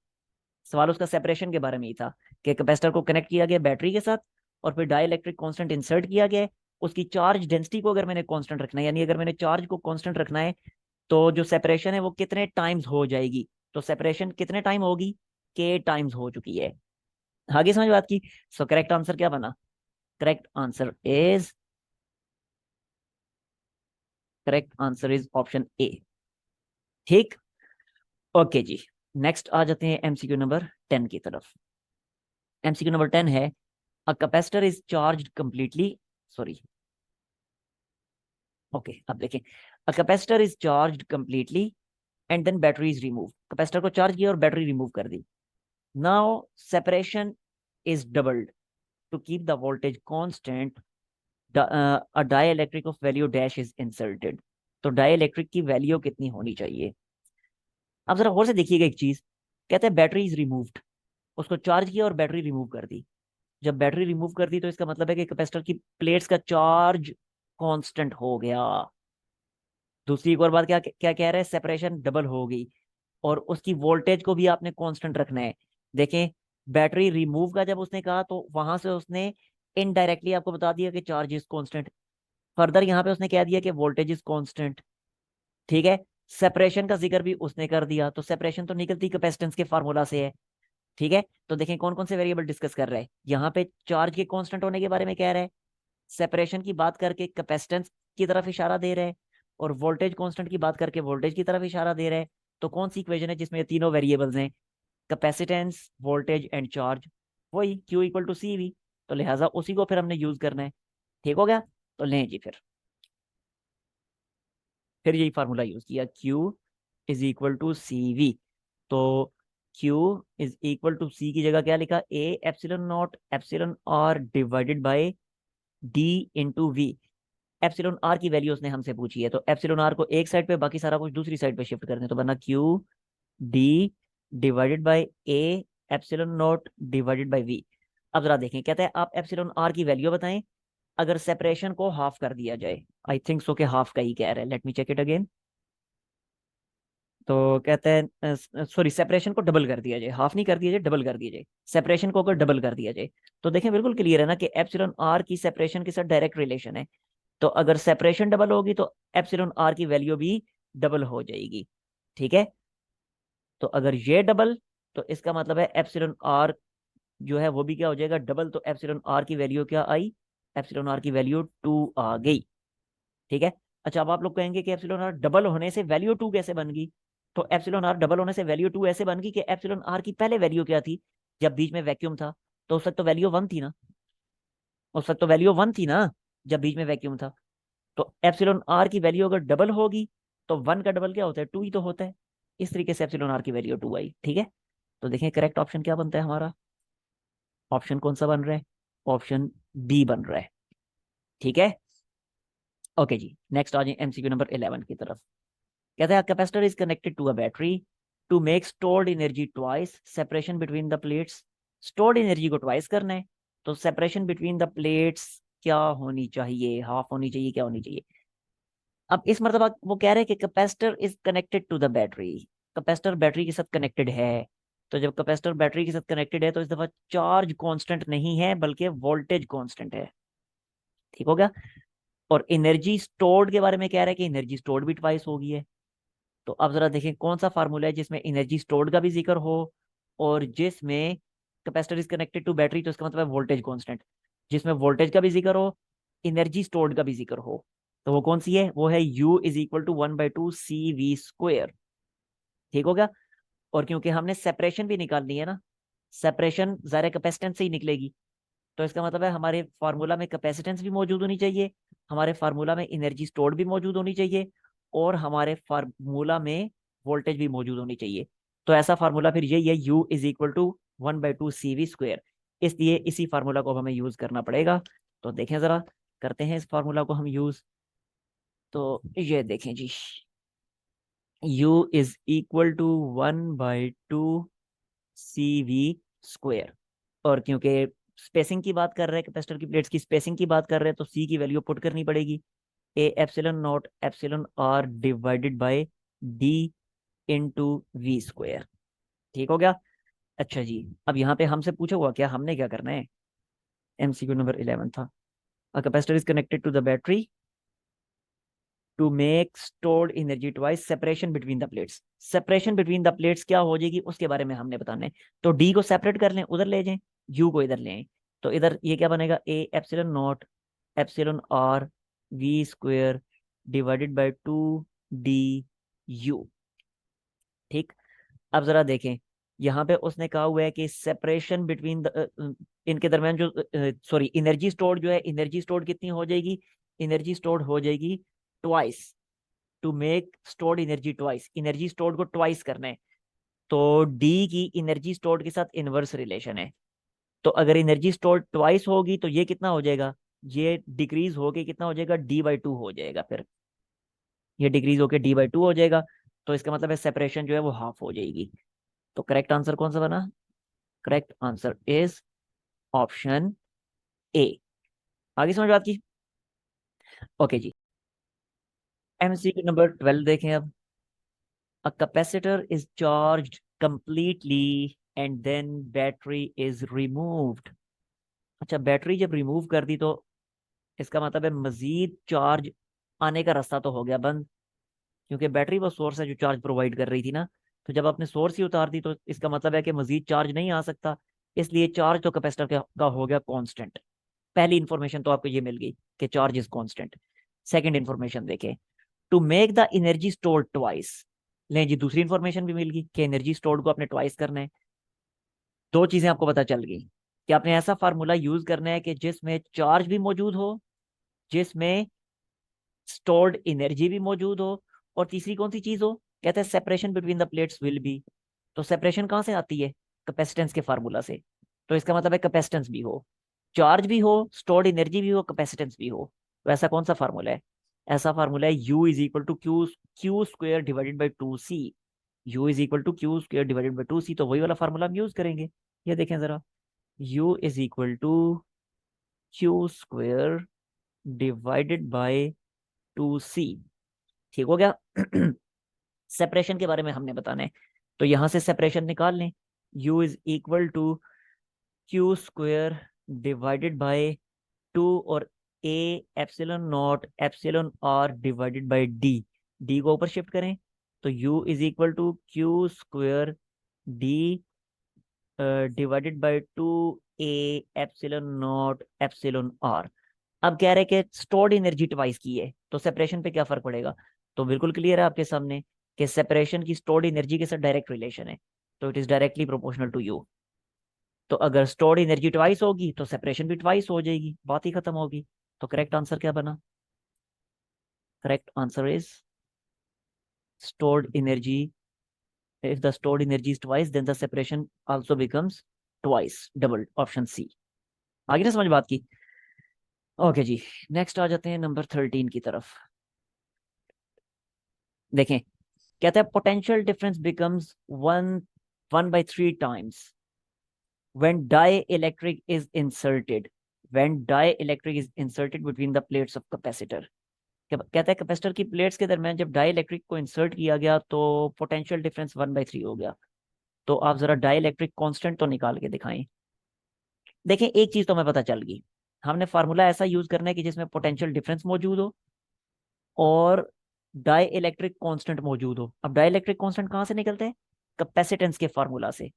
सवाल उसका सेपरेशन के बारे में ही था कि कैपेसिटर को कनेक्ट किया गया बैटरी के साथ और फिर डाई इलेक्ट्रिक कॉन्स्टेंट इंसर्ट किया गया है। उसकी चार्ज डेंसिटी को अगर मैंने कांस्टेंट रखना है, यानी अगर मैंने चार्ज को कांस्टेंट रखना है, तो जो सेपरेशन है वो कितने टाइम्स हो जाएगी? तो सेपरेशन कितने टाइम होगी? के टाइम्स हो चुकी है। आगे समझ बात की? सो करेक्ट आंसर क्या बना? Correct answer is, correct answer is option A. ठीक, ओके जी, नेक्स्ट आ जाते हैं एमसीक्यू नंबर 10 की तरफ। एमसीक्यू नंबर 10 है a capacitor is charged completely, sorry, okay अब देखें, a capacitor is charged completely and then battery is remove. Capacitor को charge किया और बैटरी रिमूव कर दी। Now separation is doubled to keep the voltage constant, a dielectric of value dash is inserted. तो dielectric की value कितनी होनी चाहिए? अब जरा और से देखिएगा एक चीज, कहते हैं बैटरी इज रिमूव्ड, उसको चार्ज किया और बैटरी रिमूव कर दी। जब बैटरी रिमूव कर दी तो इसका मतलब है कि कैपेसिटर की प्लेट्स का चार्ज कांस्टेंट हो गया। दूसरी एक और बात क्या क्या कह रहे हैं? सेपरेशन डबल हो गई। और उसकी वोल्टेज को भी आपने कांस्टेंट रखना है। देखें, बैटरी रिमूव का जब उसने कहा तो वहां से उसने इनडायरेक्टली आपको बता दिया कि चार्ज इज कांस्टेंट। फर्दर यहाँ पे उसने कह दिया कि वोल्टेज इज कांस्टेंट। ठीक है, सेपरेशन का जिक्र भी उसने कर दिया, तो सेपरेशन तो निकलती कैपेसिटेंस के फार्मूला से है। ठीक है, तो देखें कौन कौन से वेरिएबल डिस्कस कर रहा है। यहाँ पे चार्ज के कांस्टेंट होने के बारे में कह रहा है, सेपरेशन की बात करके कैपेसिटेंस की तरफ इशारा दे रहा है, और वोल्टेज कांस्टेंट की बात करके वोल्टेज की तरफ इशारा दे रहा है। तो कौन सी इक्वेशन है जिसमें ये तीनों वेरिएबल्स हैं, कैपेसिटेंस, वोल्टेज एंड चार्ज? वही Q equal to C V. तो लिहाजा उसी को फिर हमने यूज करना है। ठीक हो गया, तो लें जी फिर यही फार्मूला यूज किया, Q is equal to C V. तो Q is equal to C की जगह क्या लिखा, A epsilon not epsilon r divided by d into V. Epsilon r की वैल्यू उसने हमसे पूछी है, तो एप्सिलॉन आर को एक साइड पे, बाकी सारा कुछ दूसरी साइड पे शिफ्ट करते हैं, तो बना Q d divided by A epsilon not divided by V. अब जरा देखें, कहता है आप एप्सिलॉन आर की वैल्यू बताएं अगर सेपरेशन को हाफ कर दिया जाए। आई थिंक सो कि हाफ का ही कह रहा है, let me check it again. तो कहते हैं सॉरी, सेपरेशन को डबल कर दिया जाए, हाफ नहीं कर दिया जाए, डबल कर दिया जाए। सेपरेशन को अगर डबल कर दिया जाए तो देखें बिल्कुल क्लियर है ना कि एप्सिलॉन आर की सेपरेशन के साथ डायरेक्ट रिलेशन है। तो अगर सेपरेशन डबल होगी तो एप्सिलॉन आर की वैल्यू भी डबल हो जाएगी। ठीक है, तो अगर ये डबल, तो इसका मतलब है एप्सिलॉन आर जो है वो भी क्या हो जाएगा, डबल। तो एप्सिलॉन आर की वैल्यू क्या आई, एप्सिलॉन आर की वैल्यू 2 आ गई। ठीक है, अच्छा अब आप लोग कहेंगे कि एप्सिलॉन आर डबल होने से वैल्यू 2 कैसे बन गई? तो एप्सिलॉन आर डबल होने से वैल्यू 2 ऐसे बन गई कि एप्सिलॉन आर की पहले वैल्यू क्या थी, जब बीच में वैक्यूम था, तो उस वक्त तो वैल्यू 1 थी ना। उस वक्त तो वैल्यू 1 थी ना, जब बीच में वैक्यूम था। तो एप्सिलॉन आर की वैल्यू अगर डबल होगी तो 1 का डबल क्या होता है, 2 ही तो होता है। इस तरीके से एप्सिलॉन आर की वैल्यू 2 आई। ठीक है, तो देखें करेक्ट ऑप्शन क्या बनता है हमारा। ऑप्शन कौन सा बन रहा है, ऑप्शन बी बन रहा है। ठीक है, ओके जी, नेक्स्ट आ जाए एमसीक्यू नंबर 11 की तरफ। कहते हैं capacitor is connected to a battery to make stored energy twice, separation between the plates. Stored energy को ट्वाइस करना है, तो सेपरेशन बिटवीन द प्लेट्स क्या होनी चाहिए, हाफ होनी चाहिए, क्या होनी चाहिए? अब इस मर्तबा वो कह रहे हैं कि capacitor is connected to the battery. Capacitor battery के साथ कनेक्टेड है, तो जब कैपेसिटर बैटरी के साथ कनेक्टेड है तो इस दफा चार्ज कांस्टेंट नहीं है बल्कि वोल्टेज कांस्टेंट है। ठीक हो गया, और एनर्जी स्टोर्ड के बारे में कह रहा है कि एनर्जी स्टोर्ड भी ट्वाइस होगी है। तो अब जरा देखें कौन सा फार्मूला है जिसमें एनर्जी स्टोर्ड का भी जिक्र हो और जिसमें capacitor is connected to battery, तो इसका मतलब है वोल्टेज कांस्टेंट, जिसमें वोल्टेज का भी जिक्र हो, एनर्जी स्टोर्ड का भी जिक्र हो। तो वो कौन सी है, वो है U is equal to 1/2 CV²। ठीक हो गया, और क्योंकि हमने सेपरेशन भी निकालनी है ना, सेपरेशन ज़ाहिर कैपेसिटेंस से ही निकलेगी, तो इसका मतलब है हमारे फार्मूला में कैपेसिटेंस भी मौजूद होनी चाहिए, हमारे फार्मूला में एनर्जी स्टोर्ड भी मौजूद होनी चाहिए, और हमारे फार्मूला में वोल्टेज भी मौजूद होनी चाहिए। तो ऐसा फार्मूला फिर यही है, U is equal to 1/2 CV²। इसलिए इसी फार्मूला को हमें यूज करना पड़ेगा। तो देखें जरा, करते हैं इस फार्मूला को हम यूज। तो ये देखें जी, U is equal to 1/2 CV²। और क्योंकि स्पेसिंग की बात कर रहे हैं, कैपेसिटर की प्लेट्स की स्पेसिंग की बात कर रहे हैं, तो सी की वैल्यू पुट करनी पड़ेगी, A epsilon not epsilon r divided by d into V²। ठीक हो गया, अच्छा जी, अब यहाँ पे हमसे पूछा हुआ क्या, हमने क्या करना है, एमसीक्यू नंबर 11 था। A capacitor is connected to the battery to make stored energy twice, separation between the plates. Separation between the plates क्या हो जाएगी उसके बारे में हमने बताना है। तो डी को सेपरेट कर लें, उधर ले जाएं, यू को इधर ले आए, तो इधर ये क्या बनेगा, A epsilon not epsilon r V² divided by 2 DU। ठीक, अब जरा देखें, यहाँ पे उसने कहा हुआ है कि सेपरेशन बिटवीन इनके दरमियान जो सॉरी एनर्जी स्टोर्ड जो है, एनर्जी स्टोर्ड कितनी हो जाएगी, एनर्जी स्टोर्ड हो जाएगी twice. To make stored energy twice, energy stored को ट्वाइस करना है, तो डी की एनर्जी स्टोर्ड के साथ इनवर्स रिलेशन है। तो अगर एनर्जी स्टोर्ड ट्वाइस होगी तो ये कितना हो जाएगा, ये डिक्रीज होके कितना हो जाएगा, D/2 हो जाएगा। फिर ये डिक्रीज होके D/2 हो जाएगा, तो इसका मतलब है सेपरेशन जो है वो हाफ हो जाएगी। तो करेक्ट आंसर कौन सा बना, correct answer is option A. आगे समझ बात की, ओके जी। एमसीक्यू नंबर 12 देखें अब। A capacitor is charged completely and then battery is removed. अच्छा, बैटरी जब रिमूव कर दी तो इसका मतलब है मजीद चार्ज आने का रास्ता तो हो गया बंद, क्योंकि बैटरी वो सोर्स है जो चार्ज प्रोवाइड कर रही थी ना। तो जब आपने सोर्स ही उतार दी तो इसका मतलब है कि मजीद चार्ज नहीं आ सकता, इसलिए चार्ज तो कैपेसिटर का हो गया कांस्टेंट। पहली इंफॉर्मेशन तो आपको ये मिल गई कि charge is constant. Second information देखें, to make the energy stored twice. लें जी, दूसरी इंफॉर्मेशन भी मिल गई कि एनर्जी स्टोर्ड को आपने ट्वाइस करना है। दो चीजें आपको पता चल गई कि आपने ऐसा फार्मूला यूज करना है कि जिसमें चार्ज भी मौजूद हो, जिसमें स्टोर्ड एनर्जी भी मौजूद हो, और तीसरी कौन सी चीज हो, कहते हैं separation between the plates will be. तो सेपरेशन कहाँ से आती है, कैपेसिटेंस के फार्मूला से। तो इसका मतलब है कैपेसिटेंस भी हो, चार्ज भी हो, स्टोर्ड एनर्जी भी हो, कैपेसिटेंस भी हो। तो ऐसा कौन सा फार्मूला है, ऐसा फार्मूला है u is equal to q q square divided by two c. U is equal to Q square divided by two c, तो वही वाला फार्मूला हम यूज करेंगे। ये देखें जरा, u is equal to Q square divided by two c. ठीक हो गया। सेपरेशन के बारे में हमने बताना है, तो यहां से सेपरेशन निकाल लें। u is equal to Q square divided by two, और a epsilon not epsilon r divided by d। d को ऊपर शिफ्ट करें तो u is equal to Q square d divided by two a epsilon not epsilon r। अब कह रहे हैं कि स्टोर्ड एनर्जी ट्वाइस की है, तो सेपरेशन पे क्या फर्क पड़ेगा। तो बिल्कुल क्लियर है आपके सामने कि सेपरेशन की स्टोर्ड एनर्जी के साथ डायरेक्ट रिलेशन है, तो it is directly proportional to U. तो अगर स्टोर्ड एनर्जी ट्वाइस होगी तो सेपरेशन भी ट्वाइस हो जाएगी, बात ही खत्म होगी। तो करेक्ट आंसर क्या बना, correct answer is stored energy. if the stored energy is twice then the separation also becomes twice, double, option C. आगे ना समझ बात की। ओके जी, नेक्स्ट आ जाते हैं नंबर 13 की तरफ। देखें, कहता है potential difference becomes one 1/3 times when dielectric is inserted, when dielectric is inserted between the plates of capacitor। कहता है कैपेसिटर की प्लेट्स के दरमियान जब डाइलेक्ट्रिक को इंसर्ट किया गया तो पोटेंशियल डिफरेंस 1/3 हो गया। तो आप जरा डाइलेक्ट्रिक कांस्टेंट तो निकाल के दिखाएं। देखें, एक चीज तो हमें पता चल गई, हमने फार्मूला ऐसा यूज करना है कि जिसमें पोटेंशियल डिफरेंस मौजूद हो और डाई इलेक्ट्रिक कॉन्स्टेंट मौजूद हो। अब डाई इलेक्ट्रिक कॉन्स्टेंट कहाँ से निकलते हैं, कैपेसिटेंस के फार्मूला से।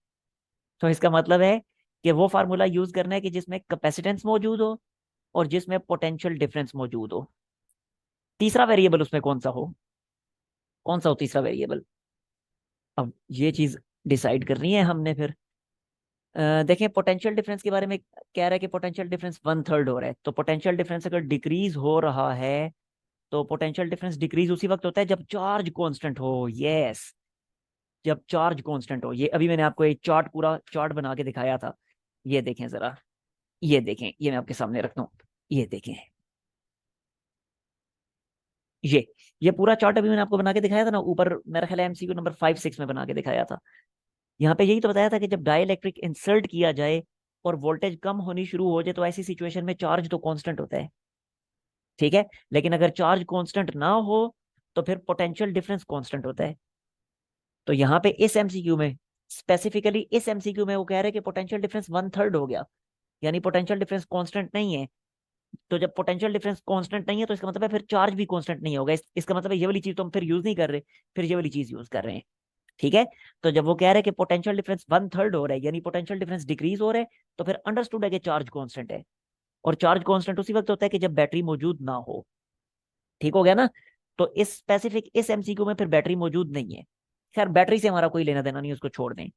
तो इसका मतलब है कि वो फार्मूला यूज करना है कि जिसमें कैपेसिटेंस मौजूद हो और जिसमें पोटेंशियल डिफरेंस मौजूद हो। तीसरा वेरिएबल उसमें कौन सा हो, कौन सा हो तीसरा वेरिएबल, अब ये चीज डिसाइड करनी है हमने फिर। देखें, पोटेंशियल डिफरेंस के बारे में कह रहा है कि पोटेंशियल डिफरेंस 1/3 हो रहा है, तो पोटेंशियल डिफरेंस अगर डिक्रीज हो रहा है तो पोटेंशियल डिफरेंस डिक्रीज उसी वक्त होता है जब चार्ज कांस्टेंट हो। यस, जब चार्ज कांस्टेंट हो। ये अभी मैंने आपको एक चार्ट, पूरा चार्ट बना के दिखाया था। ये देखें जरा, ये देखें, ये मैं आपके सामने रखता हूँ, ये देखें, ये पूरा चार्ट अभी मैंने आपको बना के दिखाया था ना ऊपर, मेरा ख्याल है एमसीक्यू नंबर 5-6 में बना के दिखाया था। यहाँ पे यही तो बताया था कि जब डाइलेक्ट्रिक इंसर्ट किया जाए और वोल्टेज कम होनी शुरू हो जाए तो ऐसी सिचुएशन में चार्ज तो कांस्टेंट होता है, ठीक है। लेकिन अगर चार्ज कांस्टेंट ना हो तो फिर पोटेंशियल डिफरेंस कांस्टेंट होता है। तो यहाँ पे इस एमसीक्यू में, स्पेसिफिकली इस एमसीक्यू में वो कह रहे हैं कि पोटेंशियल डिफरेंस 1/3 हो गया, यानी पोटेंशियल डिफरेंस कांस्टेंट नहीं है। तो जब पोटेंशियल डिफरेंस कांस्टेंट नहीं है तो इसका मतलब है फिर चार्ज भी कांस्टेंट नहीं होगा। इसका मतलब है ये वाली चीज तो हम फिर यूज नहीं कर रहे, फिर ये वाली चीज यूज कर रहे हैं, ठीक है। तो जब वो कह रहे हैं कि पोटेंशियल डिफरेंस 1/3 हो रहा है यानी पोटेंशियल डिफरेंस डिक्रीज हो रहा है, तो फिर अंडरस्टूड है कि चार्ज कांस्टेंट है। और चार्ज कांस्टेंट उसी वक्त होता है कि जब बैटरी मौजूद ना हो, ठीक हो गया ना। तो इस स्पेसिफिक इस एमसीक्यू में फिर बैटरी मौजूद नहीं है। खैर, बैटरी से हमारा कोई लेना देना नहीं, उसको छोड़ दें।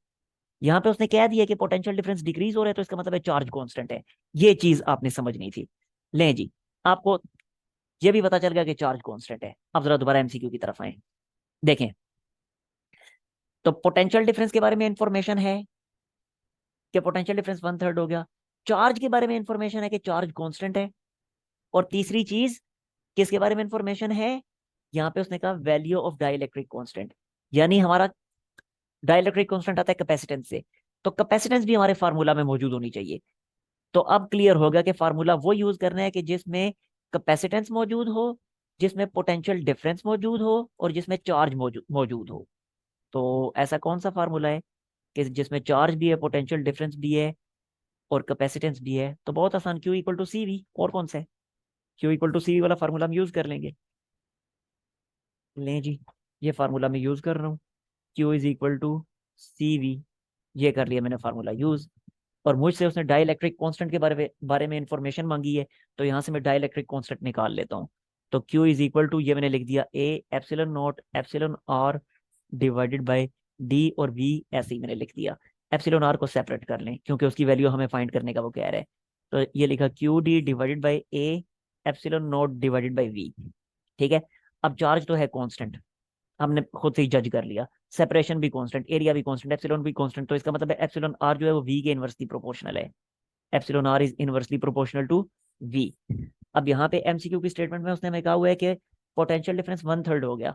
यहाँ पे उसने कह दिया कि पोटेंशियल डिफरेंस डिक्रीज हो रहा है तो इसका मतलब है चार्ज कांस्टेंट है। ये चीज आपने समझनी थी। लें जी, आपको ये भी पता चल गया कि चार्ज कांस्टेंट है। अब जरा दोबारा एमसीक्यू की तरफ आए। देखें, तो पोटेंशियल डिफरेंस के बारे में इंफॉर्मेशन है कि पोटेंशियल डिफरेंस 1/3 हो गया। चार्ज के बारे में इंफॉर्मेशन है कि चार्ज कांस्टेंट है। और तीसरी चीज किसके बारे में इंफॉर्मेशन है, यहाँ पे उसने कहा वैल्यू ऑफ डाइलेक्ट्रिक कांस्टेंट, यानी हमारा डाइलेक्ट्रिक कांस्टेंट आता है कैपेसिटेंस से, तो कैपेसिटेंस भी हमारे फार्मूला में मौजूद होनी चाहिए। तो अब क्लियर होगा कि फार्मूला वो यूज करना है कि जिसमें कैपेसिटेंस मौजूद हो, जिसमें पोटेंशियल डिफरेंस मौजूद हो और जिसमें चार्ज मौजूद हो। तो ऐसा कौन सा फार्मूला है कि जिसमें चार्ज भी है, पोटेंशियल डिफरेंस भी है और कैपेसिटेंस भी है? तो बहुत आसान, Q equal to C V. और कौन सा है? Q equal to C V वाला फार्मूला हम यूज कर लेंगे। लें जी, ये फार्मूला मैं यूज कर रहा हूँ, Q is equal to C V. ये कर लिया मैंने फार्मूला यूज। और मुझसे उसने डाइलेक्ट्रिक कांस्टेंट के बारे में इंफॉर्मेशन मांगी है, तो यहाँ से मैं डाइलेक्ट्रिक कांस्टेंट निकाल लेता हूँ। तो Q इज इक्वल टू, ये मैंने लिख दिया, A epsilon not epsilon r divided by d, और V ऐसे ही मैंने लिख दिया। एप्सिलॉन आर को सेपरेट कर लें क्योंकि उसकी वैल्यू हमें फाइंड करने का वो कह रहा है। तो ये लिखा Q D divided by A epsilon not divided by V। ठीक है। अब चार्ज तो है कांस्टेंट, हमने खुद से ही जज कर लिया। सेपरेशन भी कांस्टेंट, एरिया भी कांस्टेंट, एप्सिलॉन भी कांस्टेंट, तो इसका मतलब है एप्सिलॉन आर जो है वो V के इनवर्सली प्रोपोर्शनल है। Epsilon r is inversely proportional to V। अब यहाँ पे एमसीक्यू की स्टेटमेंट में उसने हमें कहा हुआ है कि पोटेंशियल डिफरेंस 1/3 हो गया,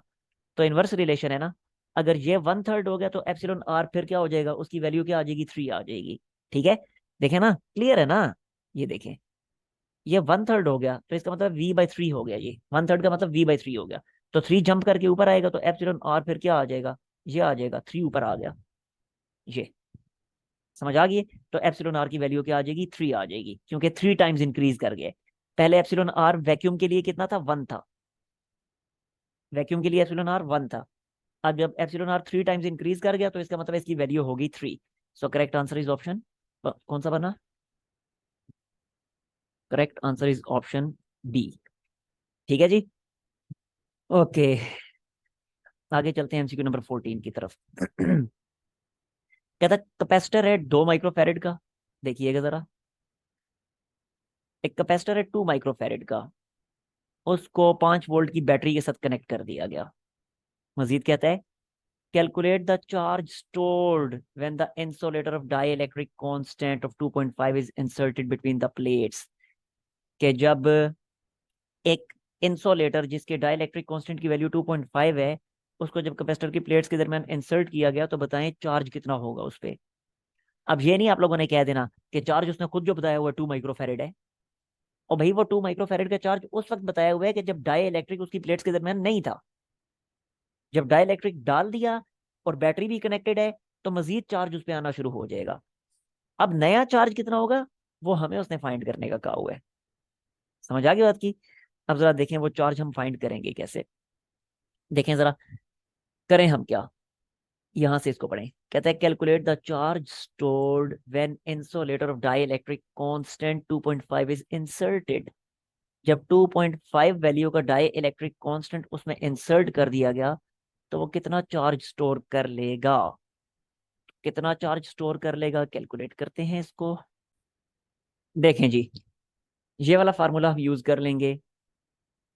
तो इनवर्स रिलेशन है ना। अगर ये 1/3 हो गया तो एप्सिलॉन आर फिर क्या हो जाएगा, उसकी वैल्यू क्या आ जाएगी, 3 आ जाएगी। ठीक है, देखें ना, क्लियर है ना। ये देखें, ये 1/3 हो गया तो इसका मतलब V/3 हो गया। ये 1/3 का मतलब V/3 हो गया। तो 3 जंप करके ऊपर आएगा तो एप्सिलॉन आर फिर क्या आ जाएगा, ये आ जाएगा, 3 ऊपर आ गया। ये समझ आ गई? तो एप्सिलॉन आर की वैल्यू क्या आ जाएगी, 3 आ जाएगी, क्योंकि 3 टाइम्स इंक्रीज कर गए। पहले एप्सिलॉन आर वैक्यूम के लिए कितना था, 1 था। वैक्यूम के लिए एप्सिलॉन आर 1 था। अब जब एप्सिलॉन आर 3 टाइम्स इंक्रीज कर गया तो इसका मतलब इसकी वैल्यू होगी 3। So correct answer is option, कौन सा बना? Correct answer is option B. ठीक है जी। ओके, आगे चलते हैं एमसीक्यू नंबर 14 की तरफ। कहता कैपेसिटर है 2 माइक्रोफैरेड का। देखिएगा जरा, एक कैपेसिटर है 2 माइक्रोफैरेड का, उसको 5 वोल्ट की बैटरी के साथ कनेक्ट कर दिया गया। मजीद कहता है, calculate the charge stored when the insulator of dielectric constant of 2.5 is inserted between the plates। कि जब एक इंसोलेटर जिसके डाइलेक्ट्रिक कांस्टेंट की वैल्यू 2.5 है, उसको जब कैपेसिटर की प्लेट्स के दरमियान इंसर्ट किया गया तो बताएं चार्ज कितना होगा उस पे। अब ये नहीं आप लोगों ने कह देना कि चार्ज उसने खुद जो बताया हुआ 2 माइक्रोफेरेड है। और भाई वो 2 माइक्रोफेरेड का चार्ज उस वक्त बताया हुआ है कि जब डाइलेक्ट्रिक उसकी प्लेट्स के दरमियान नहीं था। जब डाइलेक्ट्रिक डाल दिया और बैटरी भी कनेक्टेड है तो मजीद चार्ज उस पर आना शुरू हो जाएगा। अब नया चार्ज कितना होगा वो हमें उसने फाइंड करने का कहा हुआ है। समझ आ गई बात की? अब जरा देखें वो चार्ज हम फाइंड करेंगे कैसे। देखें जरा, करें हम क्या, यहां से इसको पढ़ें। कहता है calculate the charge stored when insulator of dielectric constant 2.5 is inserted. जब 2.5 वैल्यू का डाई इलेक्ट्रिक कांस्टेंट उसमें इंसर्ट कर दिया गया तो वो कितना चार्ज स्टोर कर लेगा। कितना चार्ज स्टोर कर लेगा, कैलकुलेट करते हैं इसको। देखें जी, ये वाला फार्मूला हम यूज कर लेंगे,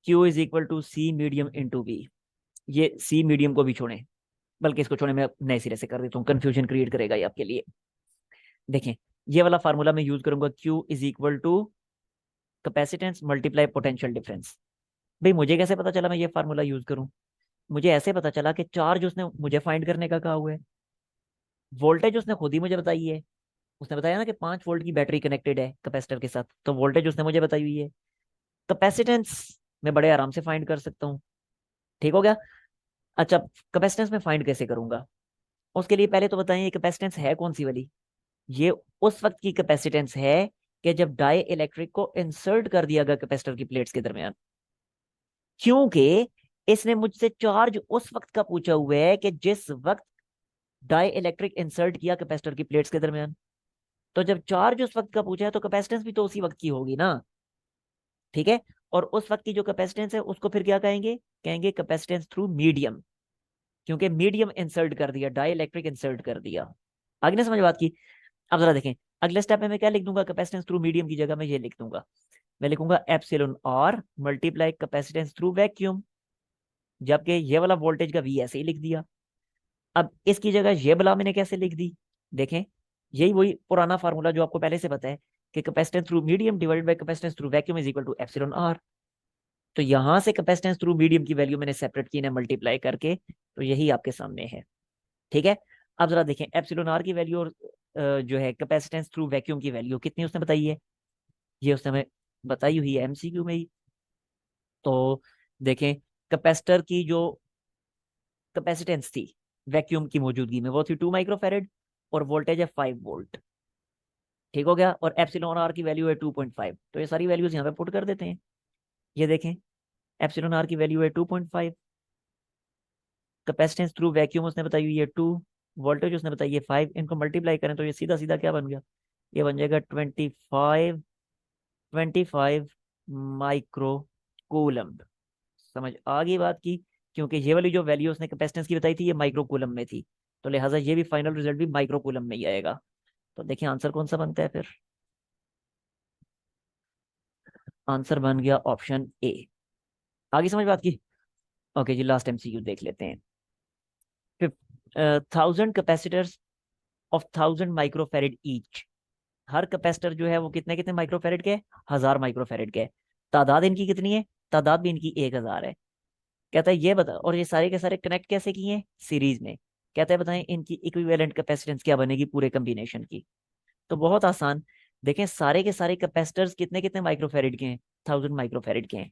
Q is equal to C medium into V. ये सी मीडियम को भी छोड़ें, बल्कि इसको छोड़े, मैं नए सिरे से कर देता हूँ, कंफ्यूजन क्रिएट करेगा ये आपके लिए। देखें, ये वाला फार्मूला मैं यूज करूंगा, Q is equal to capacitance multiply potential difference. भाई मुझे कैसे पता चला मैं ये फार्मूला यूज करूं? मुझे ऐसे पता चला कि चार्ज उसने मुझे फाइंड करने का कहा हुआ है, वोल्टेज उसने खुद ही मुझे बताई है। उसने बताया ना कि 5 वोल्ट की बैटरी कनेक्टेड है कैपेसिटर के साथ, तो वोल्टेज उसने मुझे बताई हुई है। कैपेसिटेंस मैं बड़े आराम से फाइंड कर सकता हूँ। ठीक हो गया। अच्छा, कैपेसिटेंस में फाइंड कैसे करूंगा? उसके लिए पहले तो बताइए कैपेसिटेंस है कौन सी वाली। ये उस वक्त की कैपेसिटेंस है कि जब डाई इलेक्ट्रिक को इंसर्ट कर दिया गया कैपेसिटर की प्लेट्स के दरमियान। क्योंकि इसने मुझसे चार्ज उस वक्त का पूछा हुआ है कि जिस वक्त डाई इलेक्ट्रिक इंसर्ट किया कैपेसिटर की प्लेट्स के दरमियान। तो जब चार्ज उस वक्त का पूछा है तो कैपेसिटेंस भी तो उसी वक्त की होगी ना। ठीक है। और उस वक्त की जो कैपेसिटेंस है उसको फिर क्या कहेंगे, कहेंगे कैपेसिटेंस थ्रू मीडियम, क्योंकि मीडियम इंसर्ट कर दिया, डाई इलेक्ट्रिक इंसर्ट कर दिया। आगे ना समझ बात की? अब जरा देखें, अगले स्टेप में मैं क्या लिख दूंगा, कैपेसिटेंस थ्रू मीडियम की जगह मैं ये लिख दूंगा, मैं लिखूंगा epsilon r multiply capacitance through vacuum. जबकि ये वाला वोल्टेज का वी ऐसे ही लिख दिया। अब इसकी जगह ये बला मैंने कैसे लिख दी, देखें, यही वही पुराना फार्मूला जो आपको पहले से पता है कि capacitance through medium divided by capacitance through vacuum is equal to epsilon r. तो यहां से कैपेसिटेंस थ्रू मीडियम की वैल्यू मैंने सेपरेट की ना मल्टीप्लाई करके, तो यही आपके सामने है। ठीक है। अब जरा देखें एप्सिलॉन आर की वैल्यू और जो है कैपेसिटेंस थ्रू वैक्यूम की वैल्यू कितनी उसने बताई है, ये उसने हमें बताई हुई है एमसीक्यू में ही। तो देखें, कैपेसिटर की जो कैपेसिटेंस थी वैक्यूम की मौजूदगी में, वो थी 2 माइक्रोफेरेड और वोल्टेज है 5 वोल्ट। ठीक हो गया। और एप्सिलॉन आर की वैल्यू है 2.5। तो ये सारी वैल्यूज यहाँ पे पुट कर देते हैं। ये देखें, एप्सिलॉन आर की वैल्यू है 2.5, कैपेसिटेंस थ्रू वैक्यूम उसने बताई हुई है 2, वोल्टेज उसने बताई है 5। इनको मल्टीप्लाई करें तो ये सीधा सीधा क्या बन गया, ये बन जाएगा 25 माइक्रो कूलम्ब। समझ आ गई बात की? क्योंकि ये वाली जो वैल्यू उसने कैपेसिटेंस की बताई थी ये माइक्रो कूलम्ब में थी, तो लिहाजा ये भी फाइनल रिजल्ट भी माइक्रो कूलम्ब में ही आएगा। तो देखिए आंसर कौन सा बनता है फिर। आंसर बन गया ऑप्शन ए। आगे समझ बात की? ओके जी, लास्ट एमसीक्यू देख लेते हैं। 1000 capacitors of 1000 microfarad each. Her capacitor जो है वो कितने कितने माइक्रोफेरेड के? 1000 माइक्रोफेरेड के। तादाद इनकी कितनी है? तादाद भी इनकी 1000 है। कहता है ये बता, और ये सारे के सारे कनेक्ट कैसे किए हैं? सीरीज में। कहता है बताएं इनकी इक्विवेलेंट कैपेसिटेंस क्या बनेगी पूरे कॉम्बिनेशन की। तो बहुत आसान। देखें सारे के सारे कैपेसिटर्स कितने कितने माइक्रोफेरेड के हैं? 1000 माइक्रोफेरेड के हैं।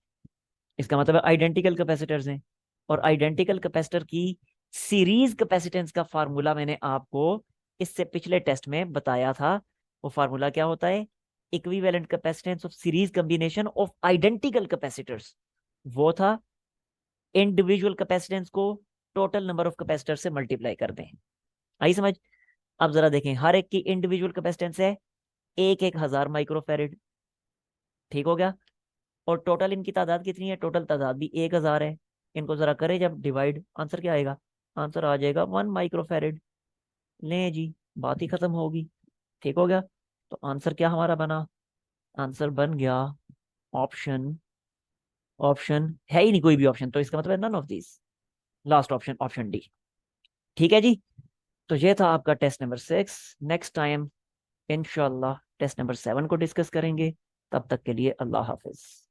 इसका मतलब है आइडेंटिकल कैपेसिटर्स हैं। और आइडेंटिकल कैपेसिटर की सीरीज कैपेसिटेंस का फार्मूला मैंने आपको इससे पिछले टेस्ट में बताया था। वो फार्मूला क्या होता है? Equivalent capacitance of series combination of identical capacitors. वो था इंडिविजुअल कैपेसिटेंस को टोटल नंबर ऑफ कैपेसिटर से मल्टीप्लाई कर दें। आई समझ? अब जरा देखें, हर एक की इंडिविजुअल कैपेसिटेंस है 1000 माइक्रोफेरेड। ठीक हो गया। और टोटल इनकी तादाद कितनी है? टोटल तादाद भी 1000 है। इनको जरा करें जब डिवाइड, आंसर क्या आएगा? आंसर आ जाएगा 1 माइक्रोफेरेड। लें जी, बात ही खत्म होगी। ठीक हो गया। तो आंसर क्या हमारा बना? आंसर बन गया ऑप्शन, ऑप्शन है ही नहीं कोई भी ऑप्शन, तो इसका मतलब है none of this. Last option, option D. ठीक है जी। तो ये था आपका टेस्ट नंबर 6। नेक्स्ट टाइम इंशाल्लाह टेस्ट नंबर 7 को डिस्कस करेंगे। तब तक के लिए अल्लाह हाफिज।